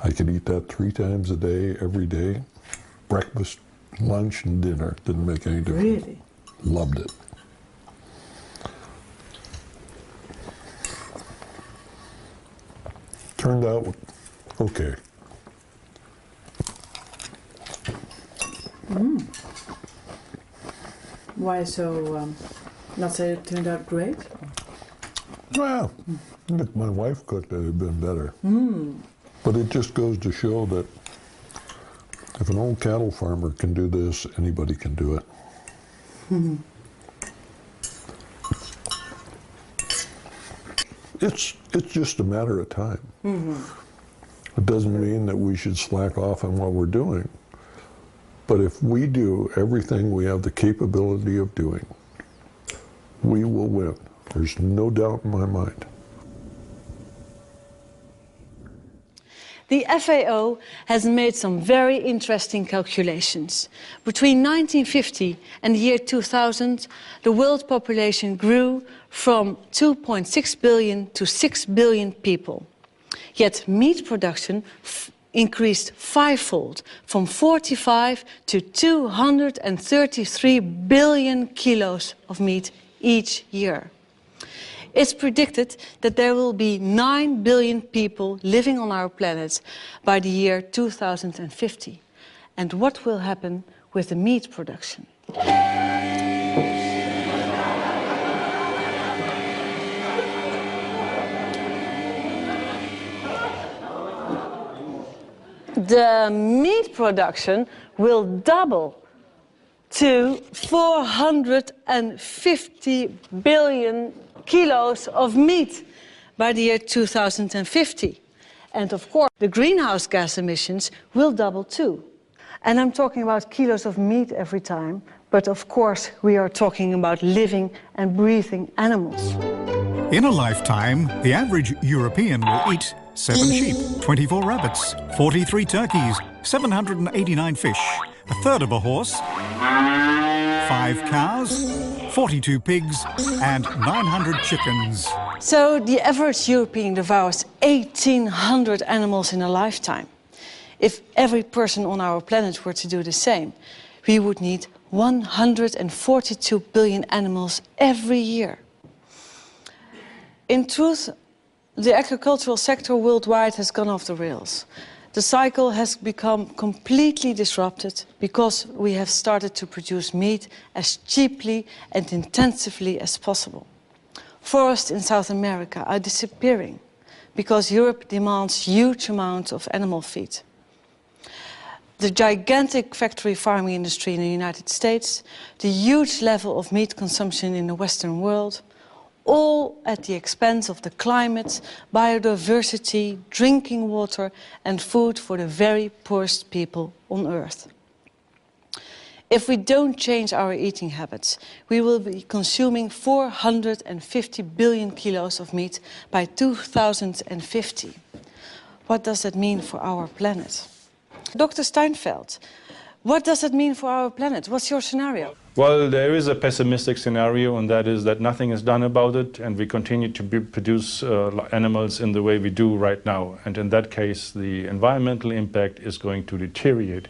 Speaker 11: I could eat that 3 times a day, every day. Breakfast, lunch, and dinner. Didn't make any difference.
Speaker 1: Really?
Speaker 11: Loved it. Turned out okay.
Speaker 1: Why so, not say it turned out great?
Speaker 11: Well, if my wife cooked, it would have been better. But it just goes to show that if an old cattle farmer can do this, anybody can do it. It's just a matter of time. It doesn't mean that we should slack off on what we're doing. But if we do everything we have the capability of doing, we will win. There's no doubt in my mind.
Speaker 1: The FAO has made some very interesting calculations. Between 1950 and the year 2000, the world population grew from 2.6 billion to 6 billion people. Yet meat production increased fivefold, from 45 to 233 billion kilos of meat each year. It's predicted that there will be 9 billion people living on our planet by the year 2050. And what will happen with the meat production? The meat production will double to 450 billion kilos of meat by the year 2050. And of course, the greenhouse gas emissions will double too. And I'm talking about kilos of meat every time, but of course we are talking about living and breathing animals.
Speaker 24: In a lifetime, the average European will eat 7 sheep, 24 rabbits, 43 turkeys, 789 fish, a third of a horse, 5 cows, 42 pigs, and 900 chickens.
Speaker 1: So the average European devours 1,800 animals in a lifetime. If every person on our planet were to do the same, we would need 142 billion animals every year. In truth, the agricultural sector worldwide has gone off the rails. The cycle has become completely disrupted because we have started to produce meat as cheaply and intensively as possible. Forests in South America are disappearing because Europe demands huge amounts of animal feed. The gigantic factory farming industry in the United States, the huge level of meat consumption in the Western world, all at the expense of the climate, biodiversity, drinking water, and food for the very poorest people on Earth. If we don't change our eating habits, we will be consuming 450 billion kilos of meat by 2050. What does that mean for our planet? Dr. Steinfeld, what does that mean for our planet? What's your scenario?
Speaker 2: Well, there is a pessimistic scenario, and that is that nothing is done about it, and we continue to produce animals in the way we do right now. And in that case, the environmental impact is going to deteriorate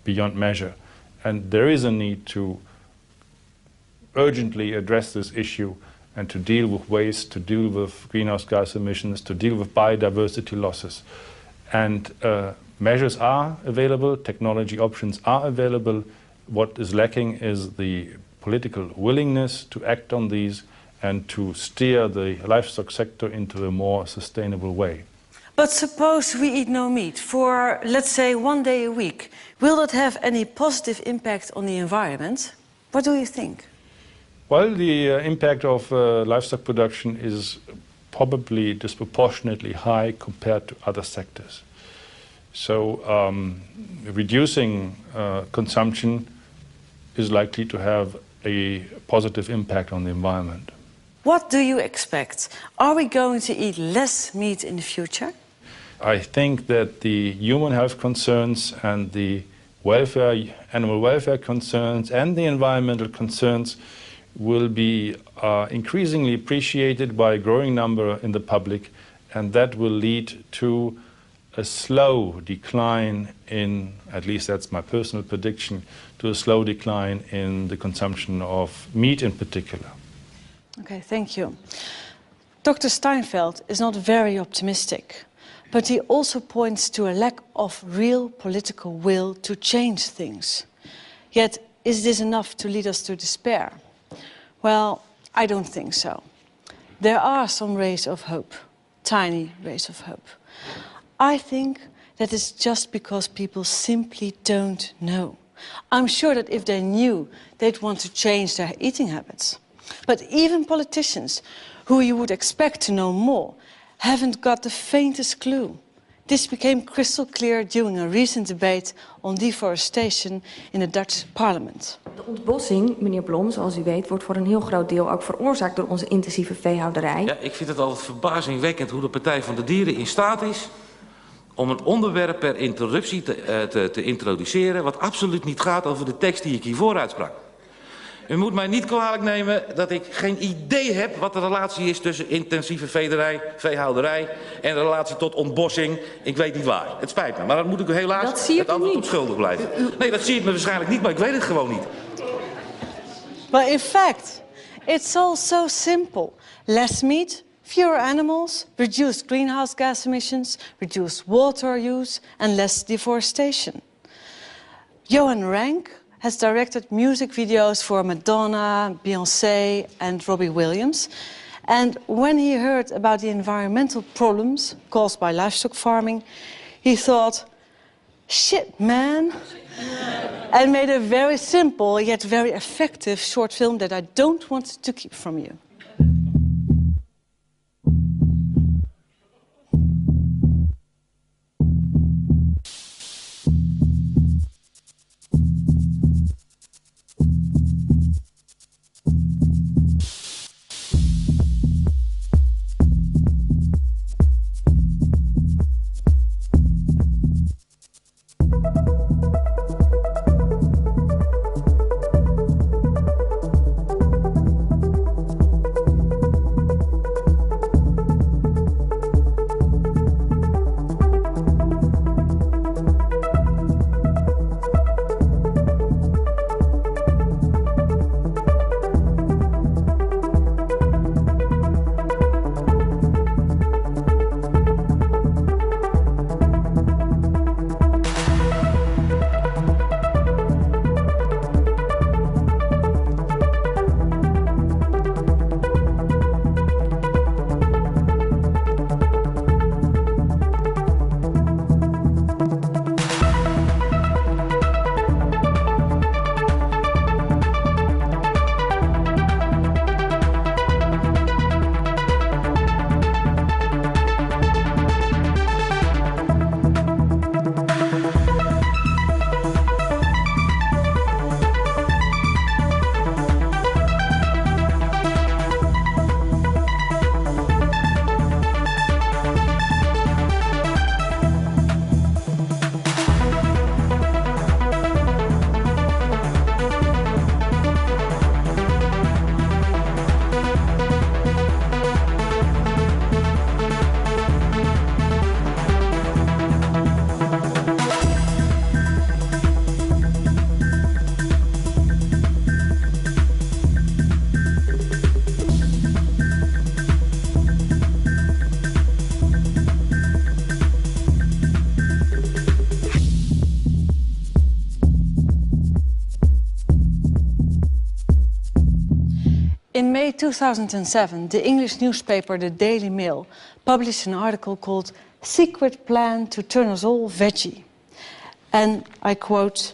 Speaker 2: beyond measure. And there is a need to urgently address this issue and to deal with waste, to deal with greenhouse gas emissions, to deal with biodiversity losses. And measures are available, technology options are available. What is lacking is the political willingness to act on these and to steer the livestock sector into a more sustainable way.
Speaker 1: But suppose we eat no meat for, let's say, 1 day a week. Will that have any positive impact on the environment? What do you think?
Speaker 2: Well, the impact of livestock production is probably disproportionately high compared to other sectors. So reducing consumption is likely to have a positive impact on the environment.
Speaker 1: What do you expect? Are we going to eat less meat in the future?
Speaker 2: I think that the human health concerns and the animal welfare concerns and the environmental concerns will be increasingly appreciated by a growing number in the public, and that will lead to a slow decline in, at least that's my personal prediction, to a slow decline in the consumption of meat in particular.
Speaker 1: Okay, thank you. Dr. Steinfeld is not very optimistic, but he also points to a lack of real political will to change things. Yet, is this enough to lead us to despair? Well, I don't think so. There are some rays of hope, tiny rays of hope. I think that it's just because people simply don't know. I'm sure that if they knew, they'd want to change their eating habits. But even politicians, who you would expect to know more, haven't got the faintest clue. This became crystal clear during a recent debate on deforestation in the Dutch parliament.
Speaker 13: De ontbossing, meneer Blom, zoals u weet, wordt voor een heel groot deel ook veroorzaakt door onze intensieve veehouderij.
Speaker 18: Ja, ik vind het altijd verbazingwekkend hoe de Partij van de Dieren in staat is om een onderwerp per interruptie te introduceren wat absoluut niet gaat over de tekst die ik hiervoor uitsprak. U moet mij niet kwalijk nemen dat ik geen idee heb wat de relatie is tussen intensieve veehouderij en de relatie tot ontbossing. Ik weet niet waar. Het spijt me, maar dan moet ik u helaas het antwoord op schuldig blijven. Nee, dat zie ik me waarschijnlijk niet, maar ik weet het gewoon niet.
Speaker 1: Well, in fact, it's all so simple. Less meat, fewer animals, reduced greenhouse gas emissions, reduced water use and less deforestation. Johan Rank has directed music videos for Madonna, Beyoncé and Robbie Williams. And when he heard about the environmental problems caused by livestock farming, he thought, shit, man. And made a very simple yet very effective short film that I don't want to keep from you. In May 2007, the English newspaper The Daily Mail published an article called "Secret Plan to Turn Us All Veggie." And I quote,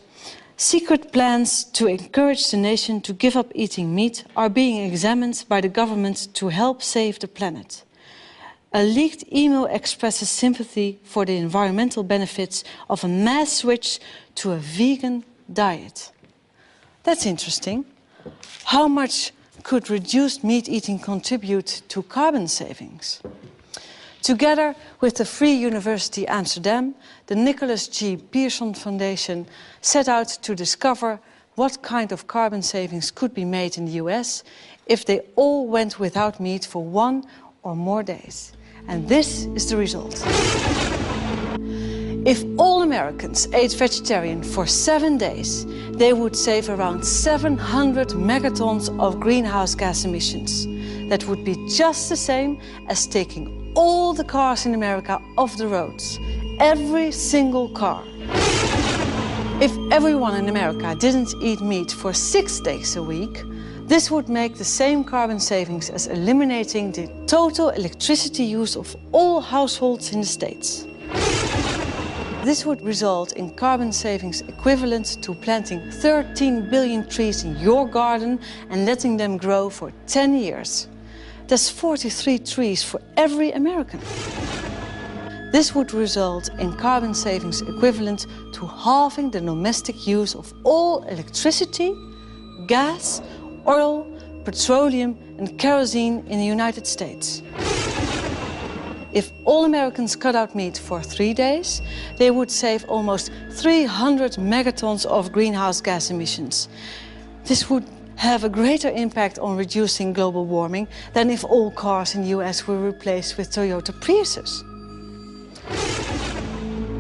Speaker 1: "Secret plans to encourage the nation to give up eating meat are being examined by the government to help save the planet. A leaked email expresses sympathy for the environmental benefits of a mass switch to a vegan diet." That's interesting. How much could reduced meat eating contribute to carbon savings? Together with the Free University Amsterdam, the Nicholas G. Pearson Foundation set out to discover what kind of carbon savings could be made in the US if they all went without meat for 1 or more days. And this is the result. If all Americans ate vegetarian for 7 days, they would save around 700 megatons of greenhouse gas emissions. That would be just the same as taking all the cars in America off the roads. Every single car. If everyone in America didn't eat meat for 6 days a week, this would make the same carbon savings as eliminating the total electricity use of all households in the States. This would result in carbon savings equivalent to planting 13 billion trees in your garden and letting them grow for 10 years. That's 43 trees for every American. This would result in carbon savings equivalent to halving the domestic use of all electricity, gas, oil, petroleum and kerosene in the United States. If all Americans cut out meat for 3 days, they would save almost 300 megatons of greenhouse gas emissions. This would have a greater impact on reducing global warming than if all cars in the US were replaced with Toyota Priuses.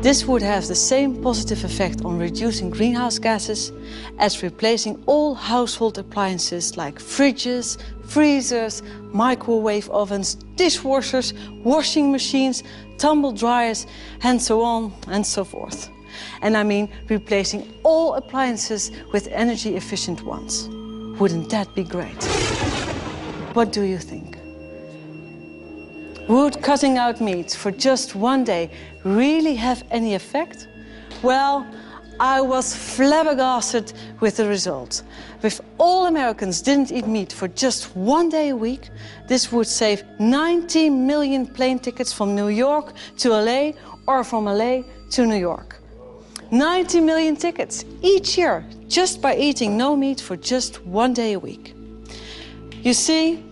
Speaker 1: This would have the same positive effect on reducing greenhouse gases as replacing all household appliances like fridges, freezers, microwave ovens, dishwashers, washing machines, tumble dryers, and so on and so forth. And I mean replacing all appliances with energy-efficient ones. Wouldn't that be great? What do you think? Would cutting out meat for just 1 day really have any effect? Well, I was flabbergasted with the result. If all Americans didn't eat meat for just 1 day a week, this would save 90 million plane tickets from New York to LA or from LA to New York. 90 million tickets each year just by eating no meat for just 1 day a week. You see,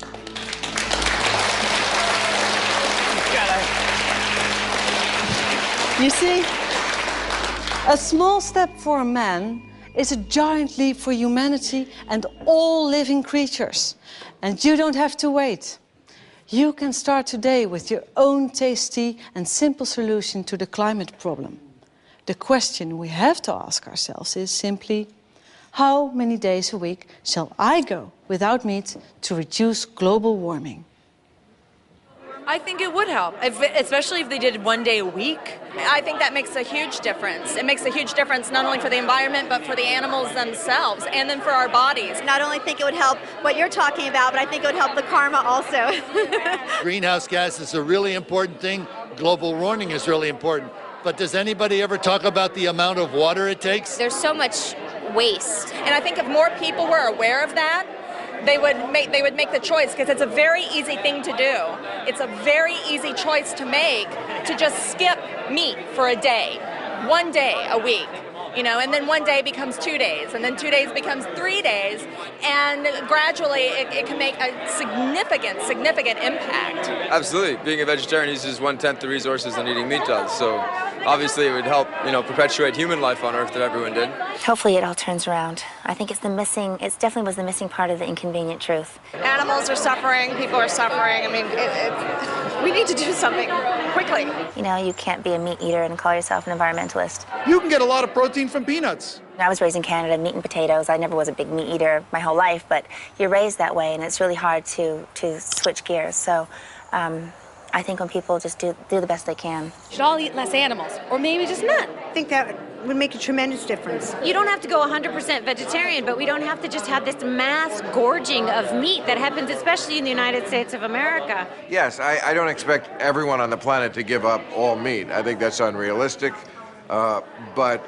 Speaker 1: a small step for a man is a giant leap for humanity and all living creatures. And you don't have to wait. You can start today with your own tasty and simple solution to the climate problem. The question we have to ask ourselves is simply, how many days a week shall I go without meat to reduce global warming?
Speaker 19: I think it would help, especially if they did 1 day a week. I think that makes a huge difference. It makes a huge difference not only for the environment, but for the animals themselves, and then for our bodies.
Speaker 20: Not only think it would help what you're talking about, but I think it would help the karma also.
Speaker 21: Greenhouse gas is a really important thing. Global warming is really important. But does anybody ever talk about the amount of water it takes?
Speaker 20: There's so much waste.
Speaker 19: And I think if more people were aware of that, they would make the choice, because it's a very easy thing to do. It's a very easy choice to make, to just skip meat for a day, 1 day a week, and then 1 day becomes 2 days, and then 2 days becomes 3 days, and gradually it can make a significant impact.
Speaker 23: Absolutely. Being a vegetarian uses 1/10 the resources than eating meat does, so obviously it would help, perpetuate human life on Earth if everyone did.
Speaker 8: Hopefully it all turns around. I think it definitely was the missing part of the inconvenient truth.
Speaker 19: Animals are suffering, people are suffering. I mean, we need to do something quickly.
Speaker 8: You can't be a meat eater and call yourself an environmentalist.
Speaker 21: You can get a lot of protein from peanuts.
Speaker 8: I was raised in Canada, meat and potatoes. I never was a big meat eater my whole life, but you're raised that way, and it's really hard to switch gears. So I think when people just do the best they can.
Speaker 19: Should all eat less animals, or maybe just none.
Speaker 20: I think that would make a tremendous difference.
Speaker 25: You don't have to go 100% vegetarian, but we don't have to just have this mass gorging of meat that happens especially in the United States of America.
Speaker 26: Yes, I don't expect everyone on the planet to give up all meat. I think that's unrealistic, but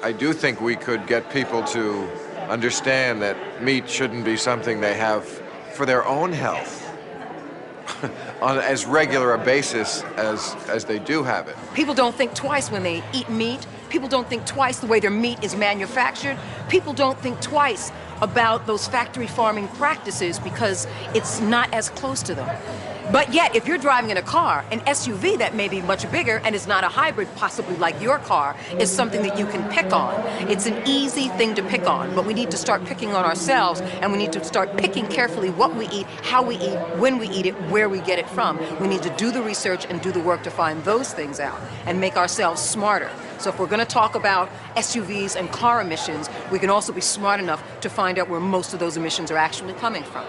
Speaker 26: I do think we could get people to understand that meat shouldn't be something they have for their own health on as regular a basis as they do have it.
Speaker 27: People don't think twice when they eat meat. People don't think twice the way their meat is manufactured. People don't think twice about those factory farming practices because it's not as close to them. But yet, if you're driving in a car, an SUV that may be much bigger and is not a hybrid, possibly like your car, is something that you can pick on. It's an easy thing to pick on, but we need to start picking on ourselves, and we need to start picking carefully what we eat, how we eat, when we eat it, where we get it from. We need to do the research and do the work to find those things out and make ourselves smarter. So if we're going to talk about SUVs and car emissions, we can also be smart enough to find out where most of those emissions are actually coming from.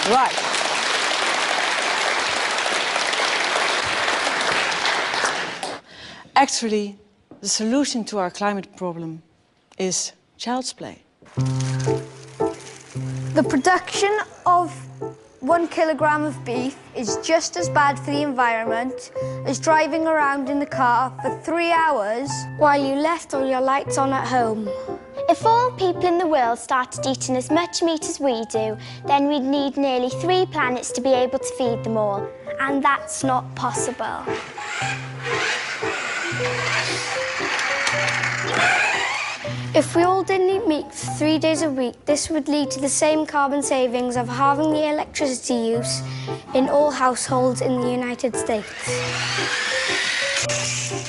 Speaker 1: Right. Actually, the solution to our climate problem is child's play.
Speaker 3: The production of 1 kilogram of beef is just as bad for the environment as driving around in the car for 3 hours while you left all your lights on at home.
Speaker 4: If all people in the world started eating as much meat as we do, then we'd need nearly 3 planets to be able to feed them all. And that's not possible.
Speaker 3: If we all didn't eat meat for 3 days a week, this would lead to the same carbon savings of halving the electricity use in all households in the United States.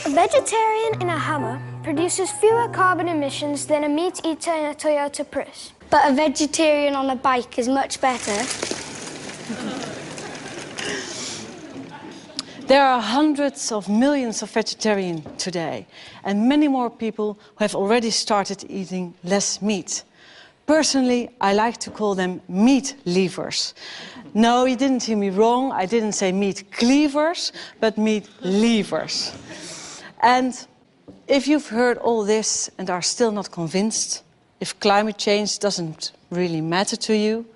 Speaker 4: A vegetarian in a Hummer produces fewer carbon emissions than a meat eater in a Toyota Prius.
Speaker 3: But a vegetarian on a bike is much better.
Speaker 1: There are hundreds of millions of vegetarians today, and many more people who have already started eating less meat. Personally, I like to call them meat leavers. No, you didn't hear me wrong. I didn't say meat cleavers, but meat leavers. And if you've heard all this and are still not convinced, if climate change doesn't really matter to you,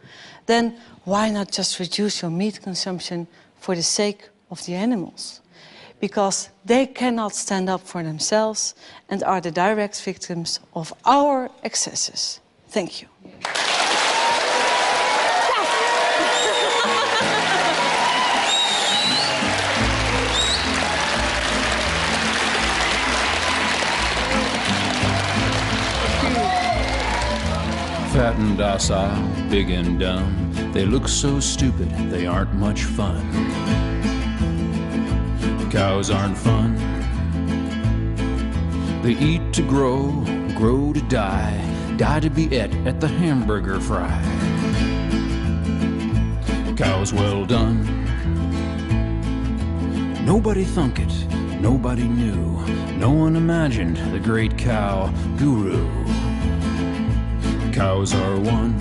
Speaker 1: then why not just reduce your meat consumption for the sake of the animals? Because they cannot stand up for themselves and are the direct victims of our excesses. Thank you.
Speaker 7: Fat and docile, big and dumb, they look so stupid, they aren't much fun. Cows aren't fun. They eat to grow, grow to die, die to be et at the hamburger fry. Cows well done. Nobody thunk it, nobody knew, no one imagined the great cow guru. Cows are one.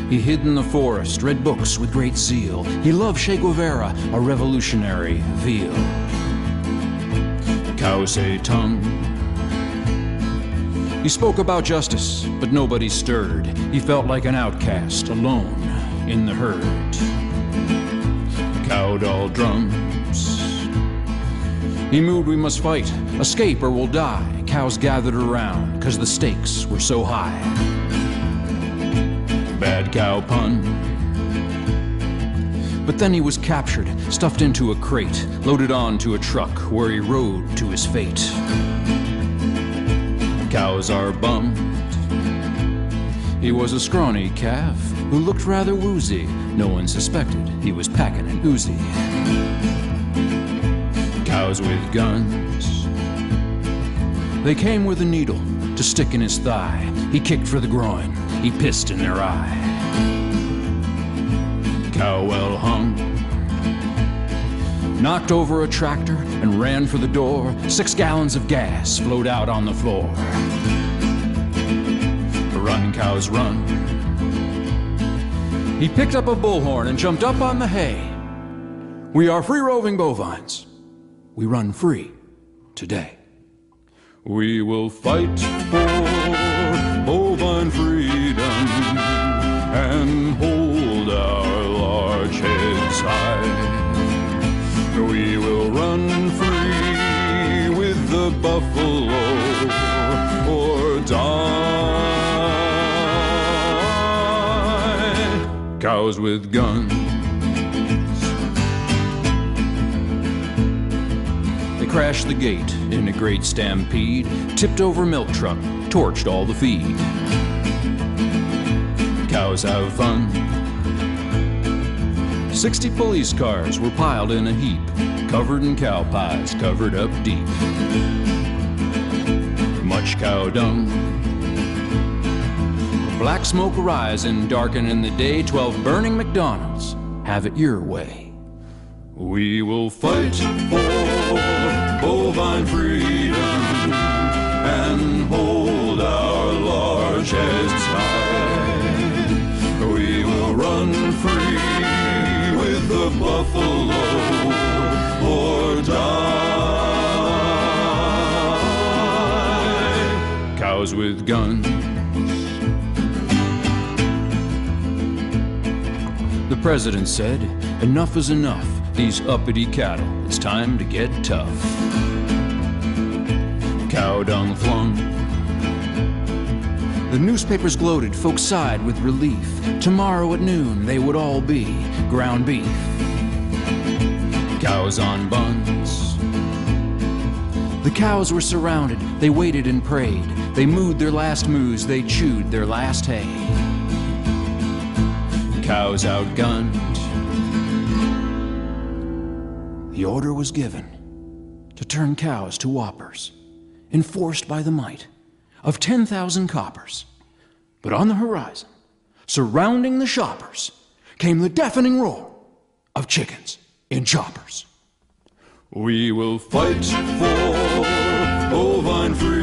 Speaker 7: He hid in the forest, read books with great zeal. He loved Che Guevara, a revolutionary veal. Cows say tongue. He spoke about justice, but nobody stirred. He felt like an outcast, alone in the herd. Cow doll drums. He moved, we must fight, escape or we'll die. Cows gathered around, 'cause the stakes were so high. Bad cow pun. But then he was captured, stuffed into a crate, loaded onto a truck where he rode to his fate. Cows are bummed. He was a scrawny calf who looked rather woozy. No one suspected he was packing an Uzi. Cows with guns. They came with a needle to stick in his thigh. He kicked for the groin. He pissed in their eye. Cow well hung. Knocked over a tractor and ran for the door. 6 gallons of gas flowed out on the floor. Run, cows, run. He picked up a bullhorn and jumped up on the hay. We are free-roving bovines. We run free today. We will fight for bovine freedom and hold our large heads high. We will run free with the buffalo or die. Cows with guns. They crashed the gate in a great stampede, tipped over milk truck, torched all the feed. Cows have fun. 60 police cars were piled in a heap, covered in cow pies, covered up deep. Much cow dung. Black smoke rise and darken in the day. 12 burning McDonald's. Have it your way. We will fight for bovine freedom and hold our large heads high. We will run free with the buffalo or die. Cows with guns. The president said, enough is enough. These uppity cattle, it's time to get tough. Cow dung flung. The newspapers gloated, folks sighed with relief. Tomorrow at noon they would all be ground beef. Cows on buns. The cows were surrounded, they waited and prayed. They mooed their last moos, they chewed their last hay. Cows outgunned. The order was given to turn cows to whoppers, enforced by the might of 10,000 coppers. But on the horizon, surrounding the shoppers, came the deafening roar of chickens in choppers. We will fight for bovine freedom